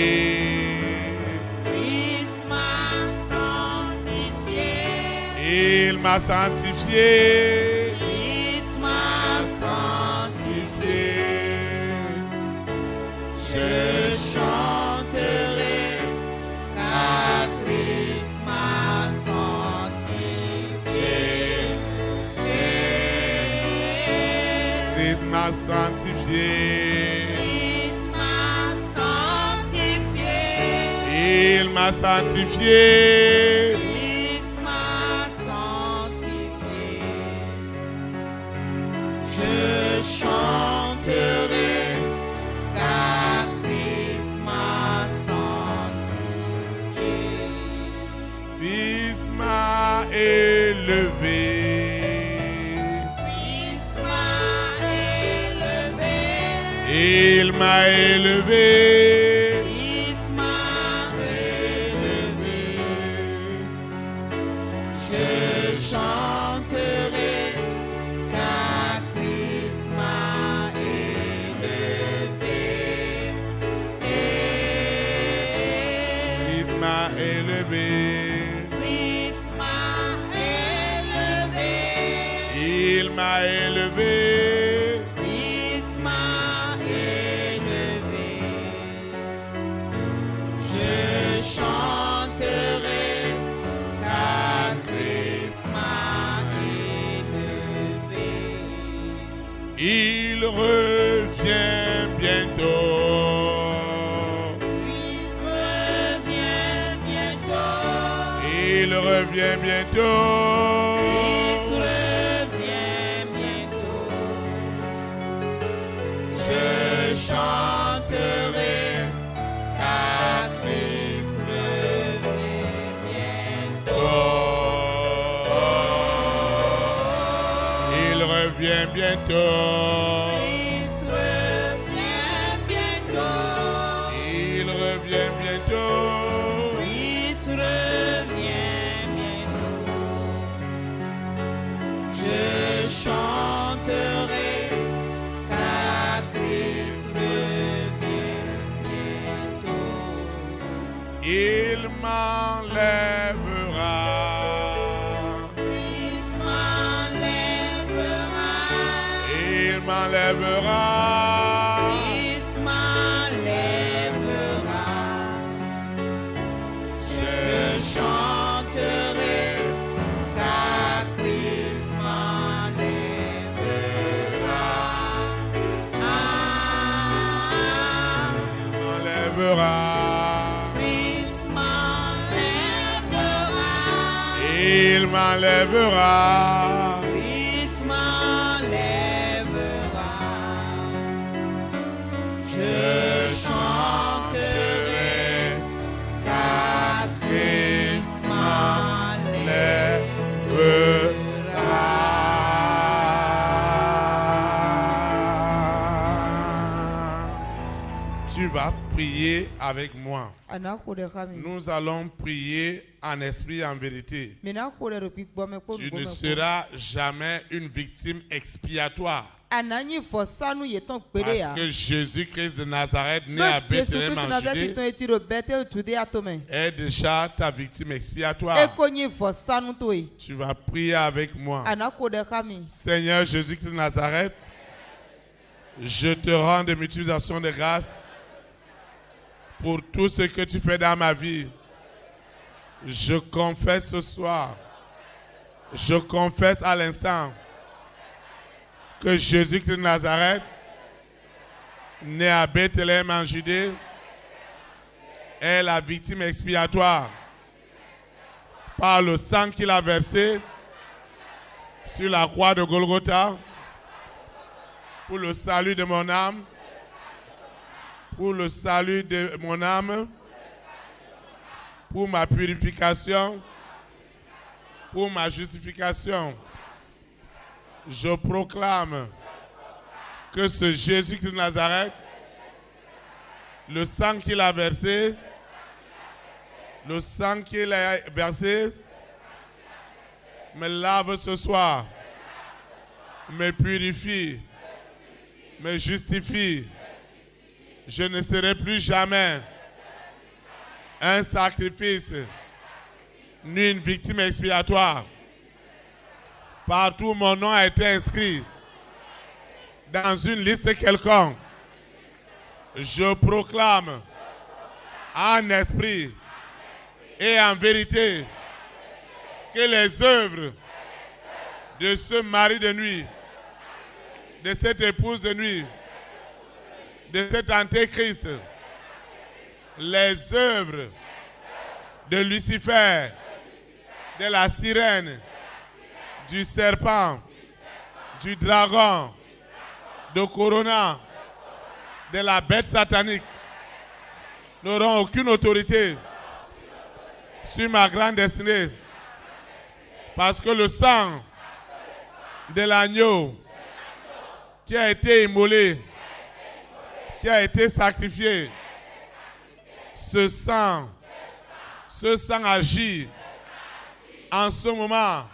Christ m'a sanctifié. Il m'a sanctifié. Je chanterai car Christ m'a sanctifié. Christ m'a sanctifié. Christ m'a sanctifié. Il m'a sanctifié. Christ m'a sanctifié. Je chanterai. Élevé. Christ m'a élevé. Il m'a élevé. Christ m'a élevé. Je chanterai car Christ m'a élevé. Christ m'a élevé. Il m'a élevé. Christ m'a élevé. Je chanterai car Christ m'a élevé. Il revient bientôt. Il revient bientôt. Il revient bientôt. Je chanterai car Christ revient bientôt. Il revient bientôt. Christ revient bientôt. Il revient bientôt. Christ revient. Je chanterai car Christ revient bientôt. Il m'enlèvera. Christ m'enlèvera. Il m'enlèvera. Christ m'enlèvera. Je chanterai car Christ Christ m'enlèvera. Il m'enlèvera. Christ m'enlèvera. Je chanterai car Christ m'enlèvera. Tu vas prier avec moi. Nous allons prier en esprit et en vérité. Tu ne seras jamais une victime expiatoire. Parce que Jésus-Christ de Nazareth, né à Bethléem en Judée, est déjà ta victime expiatoire. Tu vas prier avec moi. Seigneur Jésus-Christ de Nazareth, je te rends de multiplication de grâce pour tout ce que tu fais dans ma vie. Je confesse ce soir, je confesse à l'instant que Jésus-Christ de Nazareth, né à Bethléem en Judée, est la victime expiatoire par le sang qu'il a versé sur la croix de Golgotha pour le salut de mon âme, pour le salut de mon âme, pour ma purification, pour ma justification. Je proclame que ce Jésus de Nazareth, le sang qu'il a versé, me lave ce soir, me purifie, me justifie. Je ne serai plus jamais un sacrifice ni une victime expiatoire. Partout où mon nom a été inscrit dans une liste quelconque, je proclame en esprit et en vérité que les œuvres de ce mari de nuit, de cette épouse de nuit, de cet antéchrist, les œuvres de Lucifer, de la sirène, du serpent, du dragon, de Corona, de la bête satanique, n'auront aucune autorité sur ma grande destinée. Parce que le sang de l'agneau qui a été immolé, qui a été sacrifié, ce sang agit en ce moment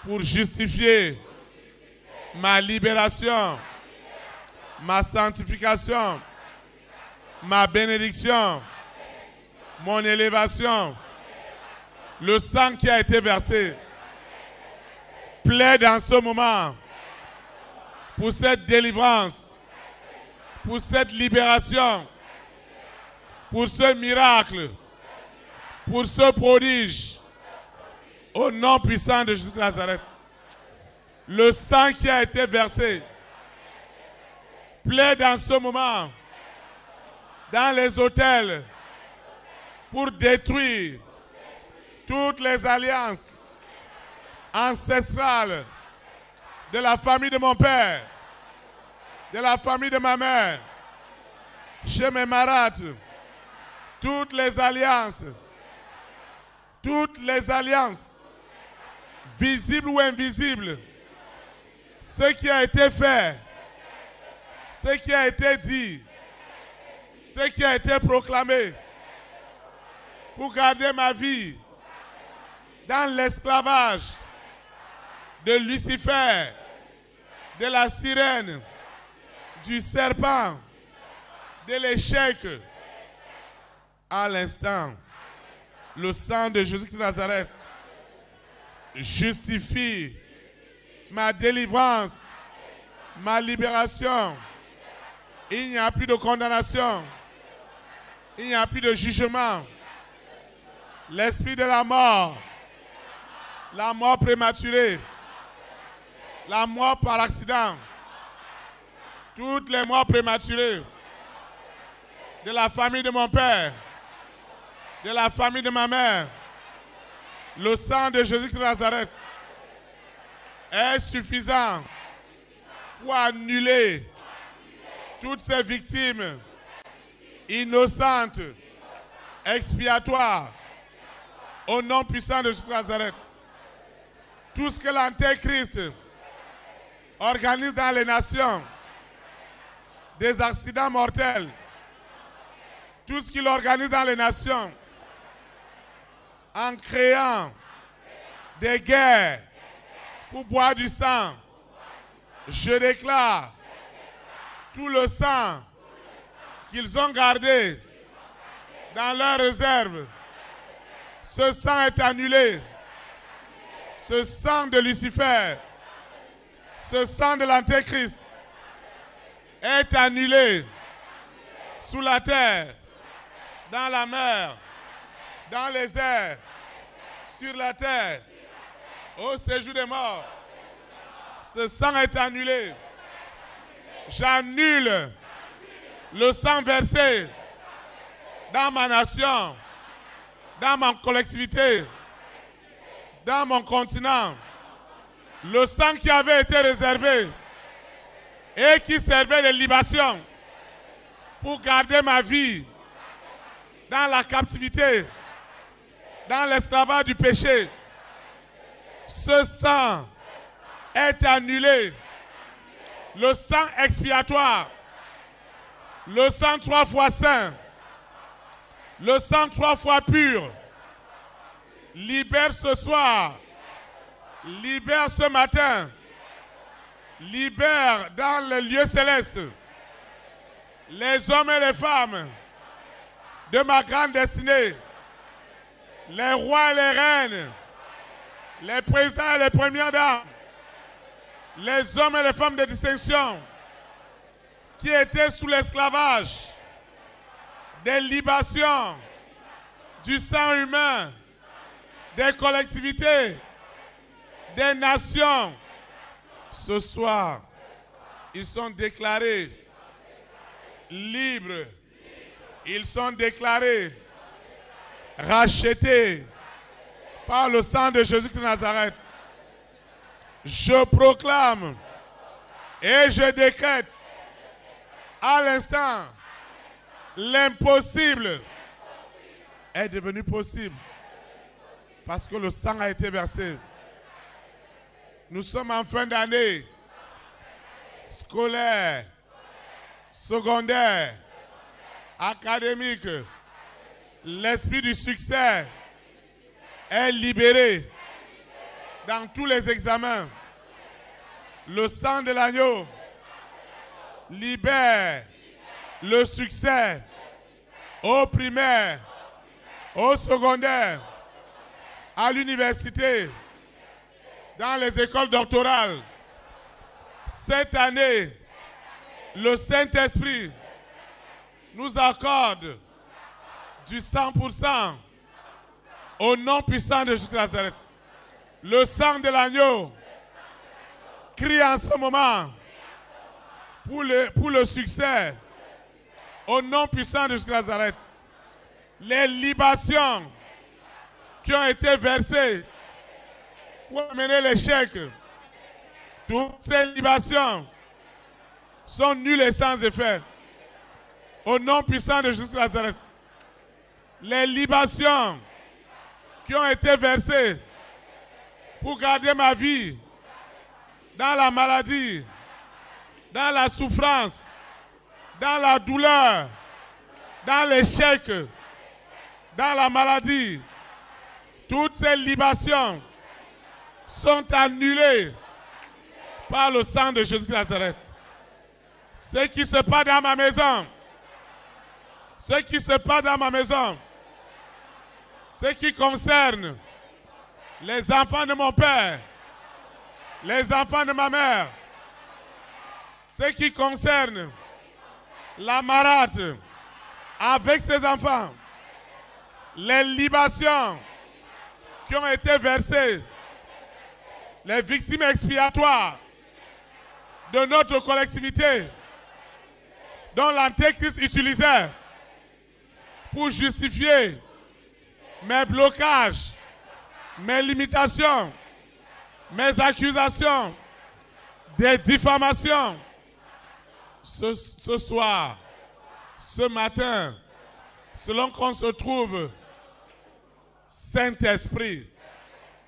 pour justifier ma libération, ma sanctification, ma bénédiction, mon élévation. Le sang qui a été versé plaide en ce moment pour cette délivrance, pour cette libération, pour ce miracle, pour ce prodige, au nom puissant de Jésus de Nazareth. Le sang qui a été versé plaide en ce moment dans les hôtels pour détruire toutes les alliances ancestrales de la famille de mon père, de la famille de ma mère, chez mes marâtres, toutes les alliances, visibles ou invisibles, ce qui a été fait, ce qui a été dit, ce qui a été proclamé pour garder ma vie dans l'esclavage de Lucifer, de la sirène, du serpent, de l'échec. À l'instant, le sang de Jésus de Nazareth justifie ma délivrance, ma libération. Il n'y a plus de condamnation. Il n'y a plus de jugement. L'esprit de la mort prématurée, la mort par accident, toutes les morts prématurées de la famille de mon père, de la famille de ma mère, le sang de Jésus de Nazareth est suffisant pour annuler toutes ces victimes innocentes, expiatoires, au nom puissant de Jésus de Nazareth. Tout ce que l'Antéchrist organise dans les nations, des accidents mortels, tout ce qu'il organise dans les nations, en créant des guerres pour boire du sang, je déclare tout le sang qu'ils ont gardé dans leurs réserves, ce sang est annulé. Ce sang de Lucifer, ce sang de l'Antéchrist est annulé sous la terre, dans la mer, dans les airs, sur la terre, au séjour des morts. Ce sang est annulé. J'annule le sang versé dans ma nation, dans ma collectivité, dans mon continent. Le sang qui avait été réservé et qui servait de libation pour garder ma vie dans la captivité, dans l'esclavage du péché. Ce sang est annulé. Le sang expiatoire, le sang 3 fois saint, le sang 3 fois pur, libère ce soir, libère ce matin, libère dans les lieux célestes les hommes et les femmes de ma grande destinée, les rois et les reines, les présidents et les premières dames, les hommes et les femmes de distinction qui étaient sous l'esclavage, des libations, du sang humain, des collectivités, des nations. Ce soir, ils sont déclarés libres. Ils sont déclarés rachetés par le sang de Jésus de Nazareth. Je proclame et je décrète à l'instant l'impossible est devenu possible parce que le sang a été versé. Nous sommes en fin d'année scolaire, secondaire, académique. L'esprit du succès est libéré dans tous les examens. Le sang de l'agneau libère le succès au primaire, au secondaire, à l'université, dans les écoles doctorales. Cette année, le Saint-Esprit nous accorde du 100% au nom puissant de Jésus de Nazareth. Le sang de l'agneau crie en ce moment pour le succès, au nom puissant de Jésus Nazareth, les libations qui ont été versées pour amener l'échec, toutes ces libations sont nulles et sans effet. Au nom puissant de Jésus Nazareth, les libations qui ont été versées pour garder ma vie dans la maladie, dans la souffrance, dans la douleur, dans l'échec, dans la maladie, toutes ces libations sont annulées par le sang de Jésus de Nazareth. Ce qui se passe dans ma maison, ce qui se passe dans ma maison, ce qui concerne les enfants de mon père, les enfants de ma mère, ce qui concerne la marâtre avec ses enfants, les libations qui ont été versées, les victimes expiatoires de notre collectivité, dont l'Antéchrist utilisait pour justifier mes blocages, mes limitations, mes accusations, des diffamations. Ce soir, ce matin, selon qu'on se trouve, Saint-Esprit,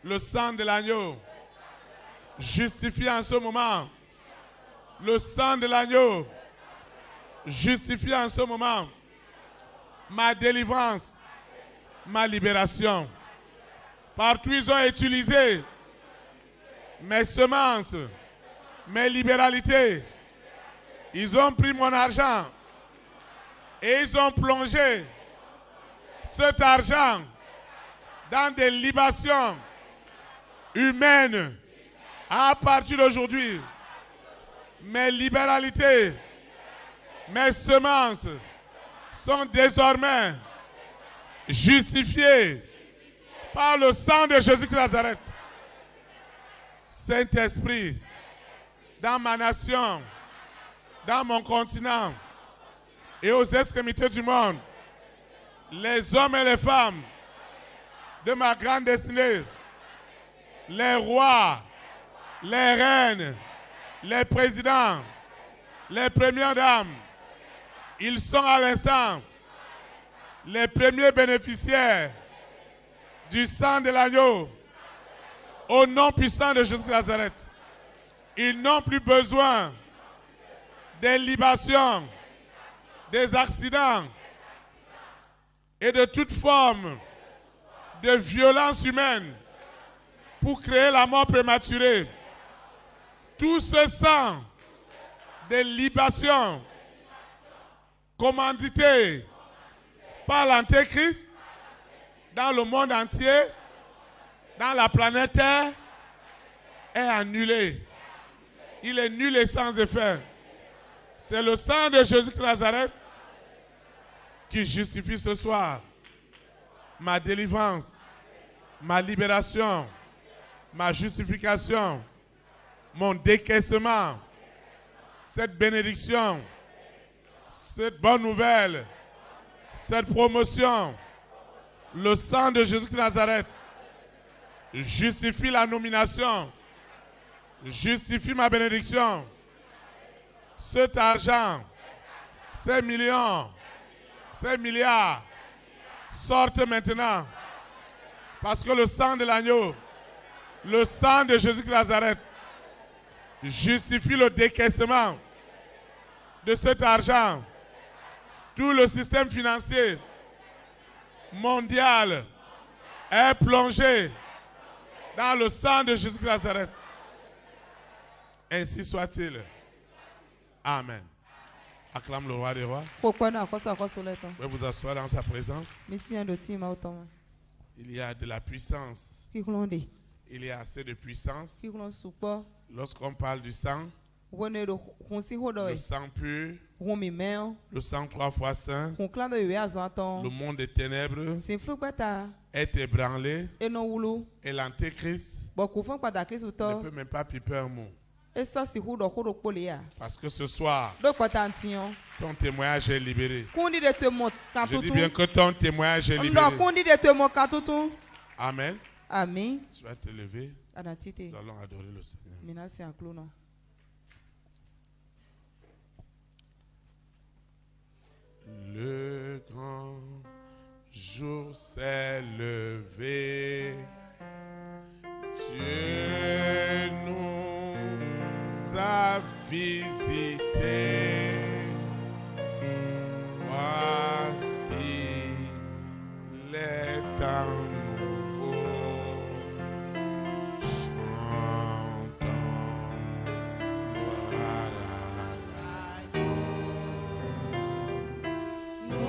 le sang de l'agneau, justifie en ce moment, le sang de l'agneau, justifie en ce moment ma délivrance, ma libération. Partout ils ont utilisé mes semences, mes libéralités. Ils ont pris mon argent et ils ont plongé cet argent dans des libations humaines. À partir d'aujourd'hui, mes libéralités, mes semences sont désormais justifiées par le sang de Jésus de Nazareth. Saint-Esprit, dans ma nation, dans mon continent et aux extrémités du monde, les hommes et les femmes de ma grande destinée, les rois, les reines, les présidents, les premières dames, ils sont à l'instant les premiers bénéficiaires du sang de l'agneau au nom puissant de Jésus de Nazareth. Ils n'ont plus besoin des libations, des accidents et de toute forme de violence humaine pour créer la mort prématurée. Tout ce sang des libations commandité par l'Antéchrist dans le monde entier, dans la planète Terre, est annulé. Il est nul et sans effet. C'est le sang de Jésus de Nazareth qui justifie ce soir ma délivrance, ma libération, ma justification, mon décaissement, cette bénédiction, cette bonne nouvelle, cette promotion. Le sang de Jésus de Nazareth justifie la nomination, justifie ma bénédiction. Cet argent, ces millions, ces milliards sortent maintenant parce que le sang de l'agneau, le sang de Jésus de Nazareth justifie le décaissement de cet argent. Tout le système financier mondial est plongé dans le sang de Jésus de Nazareth. Ainsi soit-il. Amen. Acclame le roi des rois. Vous pouvez vous asseoir dans sa présence. Il y a de la puissance. Il y a assez de puissance. Lorsqu'on parle du sang, le sang pur, le sang 3 fois saint, le monde des ténèbres est ébranlé et l'Antéchrist ne peut même pas piper un mot. Parce que ce soir, ton témoignage est libéré. Je dis bien que ton témoignage est libéré. Amen. Amen. Tu vas te lever. Nous allons adorer le Seigneur. Le grand jour s'est levé. Dieu nous a visités. Voici les temps nouveaux. Chantons, voilà nous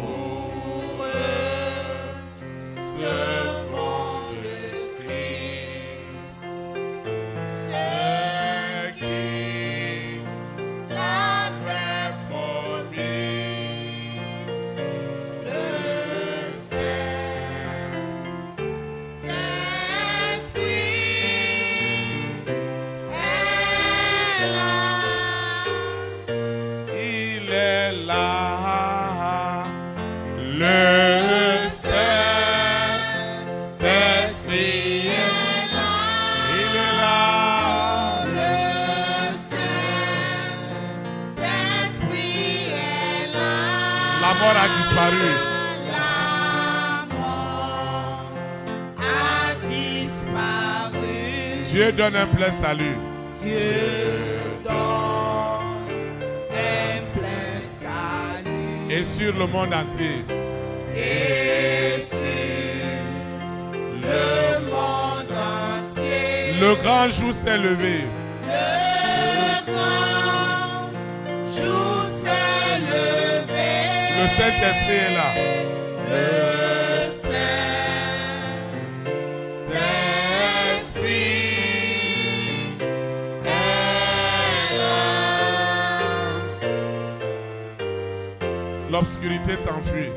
recevons le Christ, ce qui l'avait promis. Le Saint-Esprit est là. Il est là. Le Saint-Esprit est là. Il est là. Le Saint-Esprit est là. La mort a disparu. La mort a disparu. Dieu donne un plein salut. Dieu donne un plein salut. Et sur le monde entier. Et sur le monde entier. Le grand jour s'est levé. Le grand jour s'est levé. Le Saint-Esprit est là. Le Saint-Esprit est là. L'obscurité s'enfuit.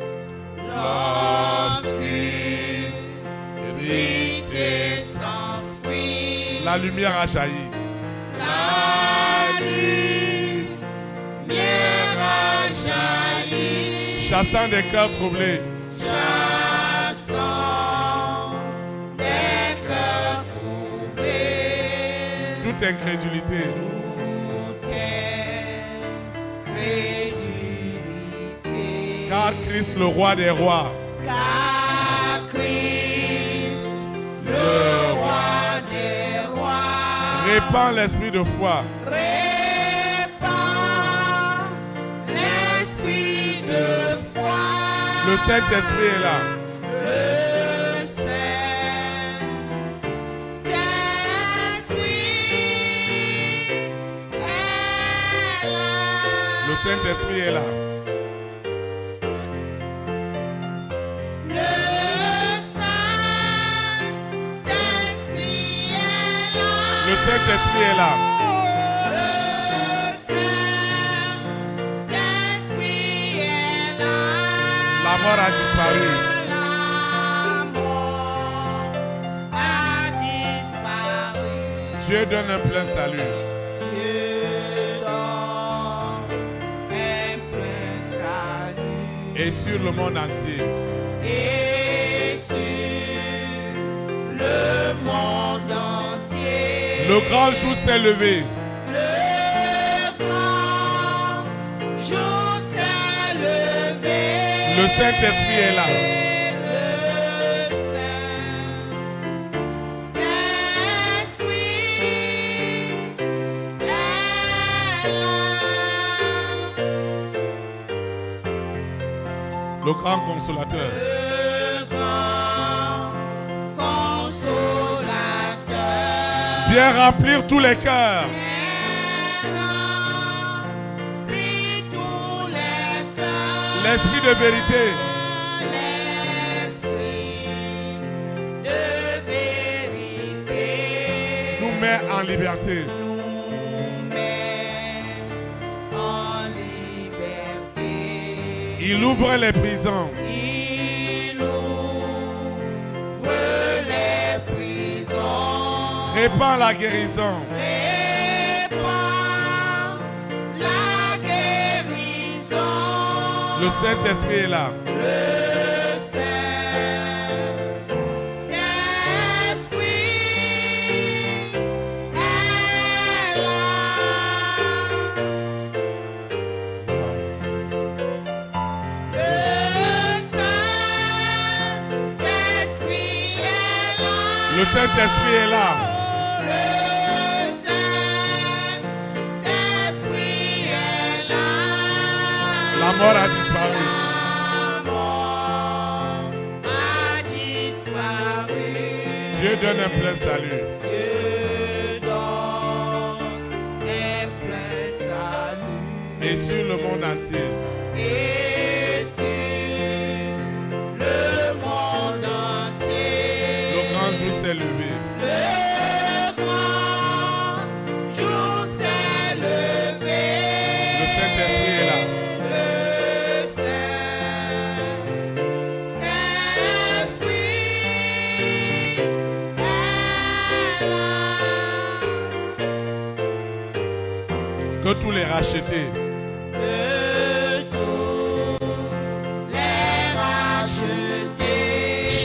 L'obscurité s'enfuit. La lumière a jailli. La lumière a jailli. Chassant des cœurs troublés. Chassant des cœurs troublés. Toute incrédulité. Car Christ, le roi des rois. Car Christ, le roi des rois. Répand l'esprit de foi. Répand l'esprit de foi. Le Saint-Esprit est là. Le Saint-Esprit est là. Le Saint-Esprit est là. Le Saint-Esprit est là. La mort a disparu. Dieu donne un plein salut. Et sur le monde entier. Et sur le monde entier. Le grand jour s'est levé. Le grand jour s'est levé. Le Saint-Esprit est là. Le grand consolateur. Le grand consolateur. Viens remplir tous les cœurs. L'esprit de vérité. L'esprit de vérité. Nous met en liberté. Il ouvre les prisons. Il ouvre les prisons. Répand la guérison. Répand Le Saint-Esprit est là. Le Saint-Esprit est là. La mort a disparu. Dieu donne un plein salut. Et sur le monde entier. Le grand jour s'est levé. Le Saint-Esprit est là. Que tous les rachetés.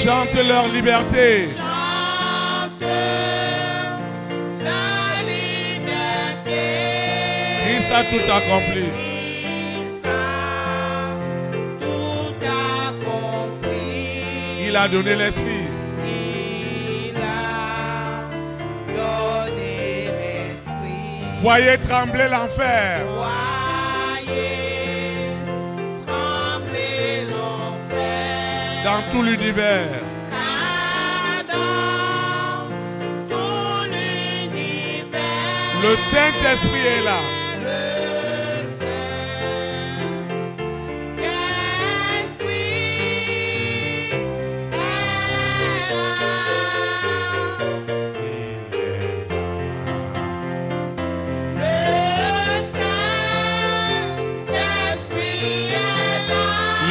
Chante leur liberté. Christ a tout accompli. Il a donné l'esprit. Voyez trembler l'enfer. Dans tout l'univers. Le Saint-Esprit est là.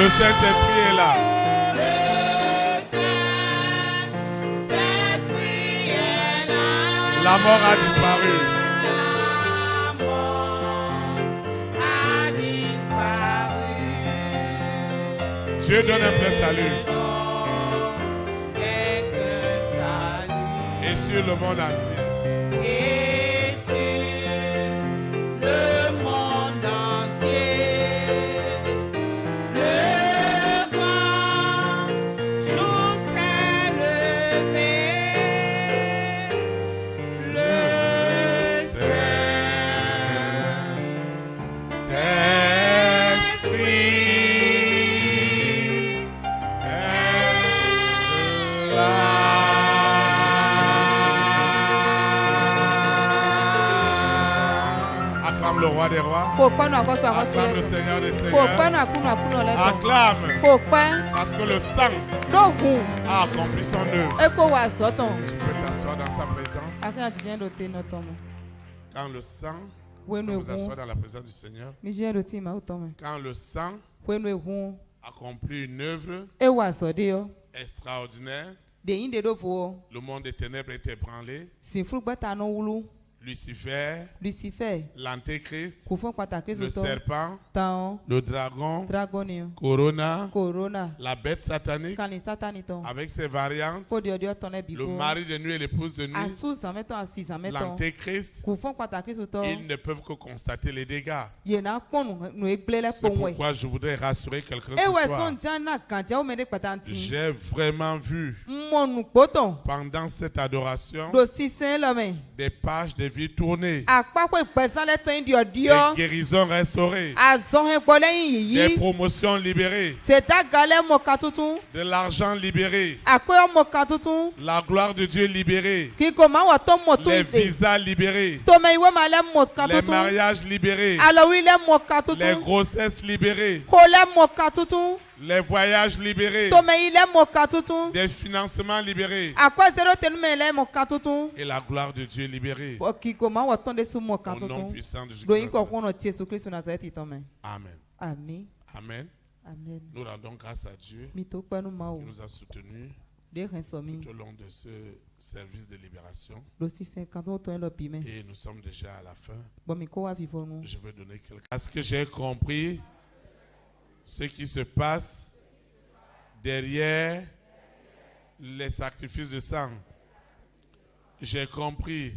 Le Saint-Esprit est là. La mort a disparu. Dieu donne un plein salut. Et sur le monde entier. Le roi des rois. Acclame le Seigneur des seigneurs. Acclame. Parce que le sang a accompli son œuvre. Tu peux t'asseoir dans sa présence. Quand le sang, vous asseoir dans la présence du Seigneur. Quand le sang accomplit une œuvre extraordinaire, le monde des ténèbres est ébranlé. Lucifer, l'antéchrist, le serpent, le dragon, Corona, la bête satanique, avec ses variantes, le mari de nuit et l'épouse de nuit, l'antéchrist, ils ne peuvent que constater les dégâts. C'est pourquoi je voudrais rassurer quelqu'un ce soir. J'ai vraiment vu pendant cette adoration des pages de vie tournées, des guérisons restaurées, des promotions libérées, de l'argent libéré, la gloire de Dieu libérée, les visas libérés, les mariages libérés, les grossesses libérées, les voyages libérés, des financements libérés et la gloire de Dieu libérée. Au nom puissant de Jésus-Christ. Amen. Amen. Amen. Nous rendons grâce à Dieu qui nous a soutenus tout au long de ce service de libération. Et nous sommes déjà à la fin. Je veux donner quelque chose. Parce que j'ai compris ce qui se passe derrière les sacrifices de sang. J'ai compris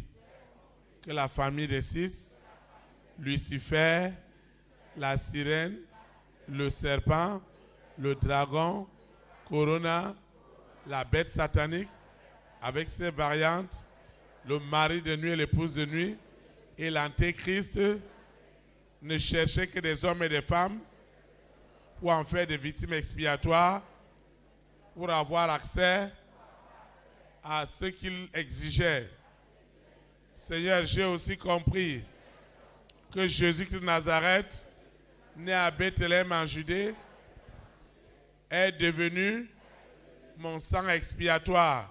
que la famille des 6, Lucifer, la sirène, le serpent, le dragon, Corona, la bête satanique, avec ses variantes, le mari de nuit et l'épouse de nuit, et l'antéchrist ne cherchait que des hommes et des femmes pour en faire des victimes expiatoires, pour avoir accès à ce qu'il exigeait. Seigneur, j'ai aussi compris que Jésus-Christ de Nazareth, né à Bethléem en Judée, est devenu mon sang expiatoire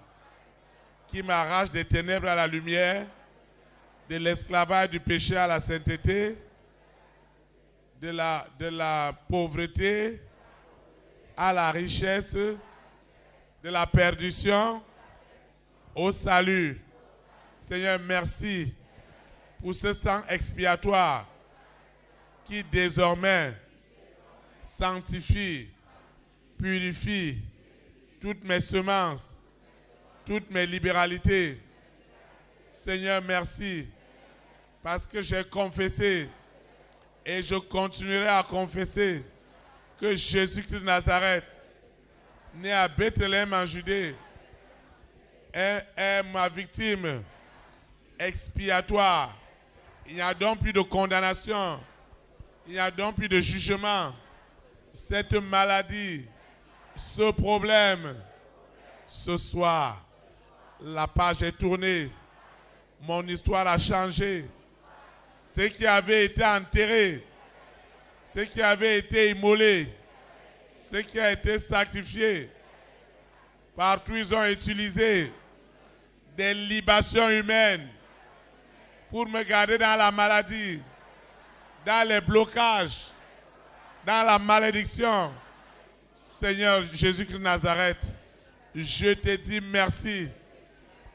qui m'arrache des ténèbres à la lumière, de l'esclavage du péché à la sainteté, de la pauvreté à la richesse, de la perdition au salut. Seigneur, merci pour ce sang expiatoire qui désormais sanctifie, purifie toutes mes semences, toutes mes libéralités. Seigneur, merci parce que j'ai confessé et je continuerai à confesser que Jésus-Christ de Nazareth, né à Bethléem en Judée, est ma victime expiatoire. Il n'y a donc plus de condamnation, il n'y a donc plus de jugement. Cette maladie, ce problème, ce soir, la page est tournée, mon histoire a changé. Ce qui avait été enterré, ce qui avait été immolé, ce qui a été sacrifié, partout ils ont utilisé des libations humaines pour me garder dans la maladie, dans les blocages, dans la malédiction. Seigneur Jésus-Christ de Nazareth, je te dis merci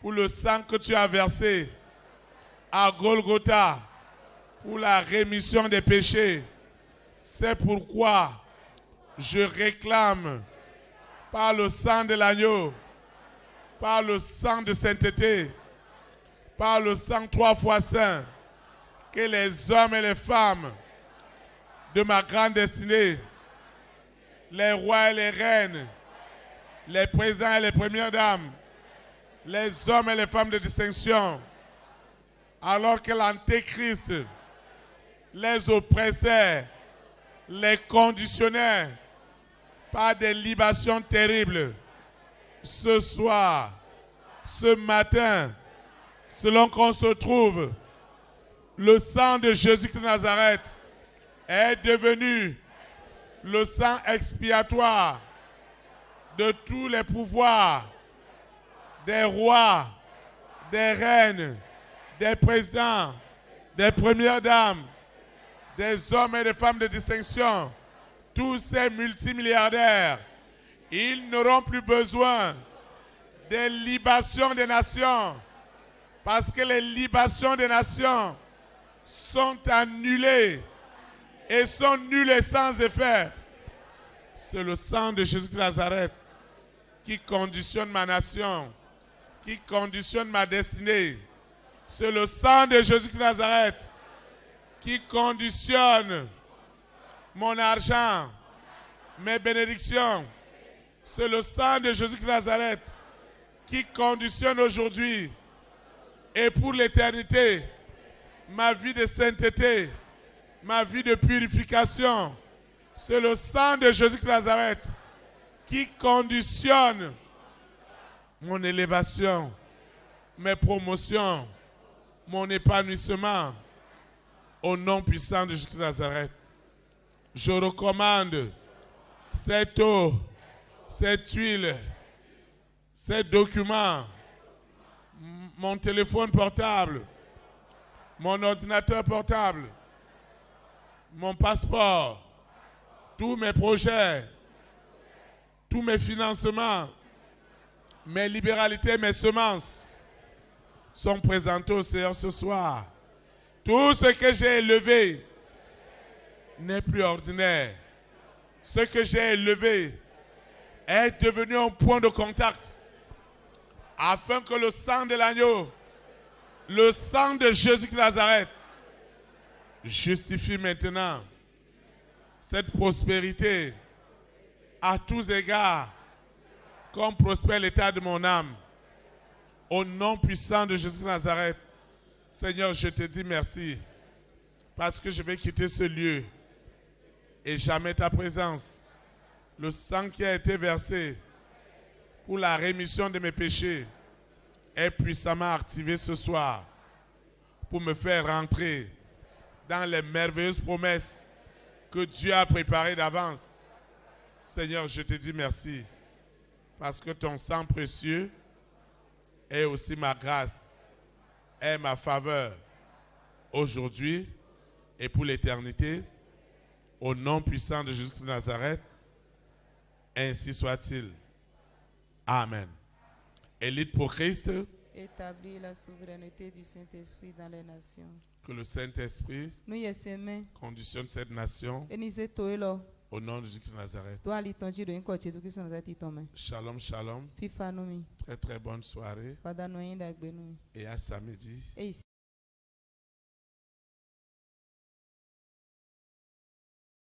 pour le sang que tu as versé à Golgotha pour la rémission des péchés. C'est pourquoi je réclame par le sang de l'agneau, par le sang de sainteté, par le sang 3 fois saint, que les hommes et les femmes de ma grande destinée, les rois et les reines, les présidents et les premières dames, les hommes et les femmes de distinction, alors que l'antéchrist les oppressait, les conditionnait par des libations terribles. Ce soir, ce matin, selon qu'on se trouve, le sang de Jésus-Christ de Nazareth est devenu le sang expiatoire de tous les pouvoirs, des rois, des reines, des présidents, des premières dames, des hommes et des femmes de distinction, tous ces multimilliardaires. Ils n'auront plus besoin des libations des nations, parce que les libations des nations sont annulées et sont nulles et sans effet. C'est le sang de Jésus de Nazareth qui conditionne ma nation, qui conditionne ma destinée. C'est le sang de Jésus de Nazareth qui conditionne mon argent, mes bénédictions. C'est le sang de Jésus de Nazareth qui conditionne aujourd'hui et pour l'éternité ma vie de sainteté, ma vie de purification. C'est le sang de Jésus de Nazareth qui conditionne mon élévation, mes promotions, mon épanouissement. Au nom puissant de Jésus de Nazareth, je recommande cette eau, cette huile, ces documents, mon téléphone portable, mon ordinateur portable, mon passeport, tous mes projets, tous mes financements, mes libéralités, mes semences sont présentés au Seigneur ce soir. Tout ce que j'ai élevé n'est plus ordinaire. Ce que j'ai élevé est devenu un point de contact afin que le sang de l'agneau, le sang de Jésus de Nazareth, justifie maintenant cette prospérité à tous égards, comme prospère l'état de mon âme. Au nom puissant de Jésus de Nazareth, Seigneur, je te dis merci parce que je vais quitter ce lieu et jamais ta présence. Le sang qui a été versé pour la rémission de mes péchés est puissamment activé ce soir pour me faire rentrer dans les merveilleuses promesses que Dieu a préparées d'avance. Seigneur, je te dis merci parce que ton sang précieux est aussi ma grâce, est ma faveur aujourd'hui et pour l'éternité. Au nom puissant de Jésus de Nazareth, ainsi soit-il. Amen. Élite pour Christ. Établir la souveraineté du Saint-Esprit dans les nations. Que le Saint-Esprit conditionne cette nation. Au nom de Jésus de Nazareth. Shalom, shalom. Très très bonne soirée. Et à samedi.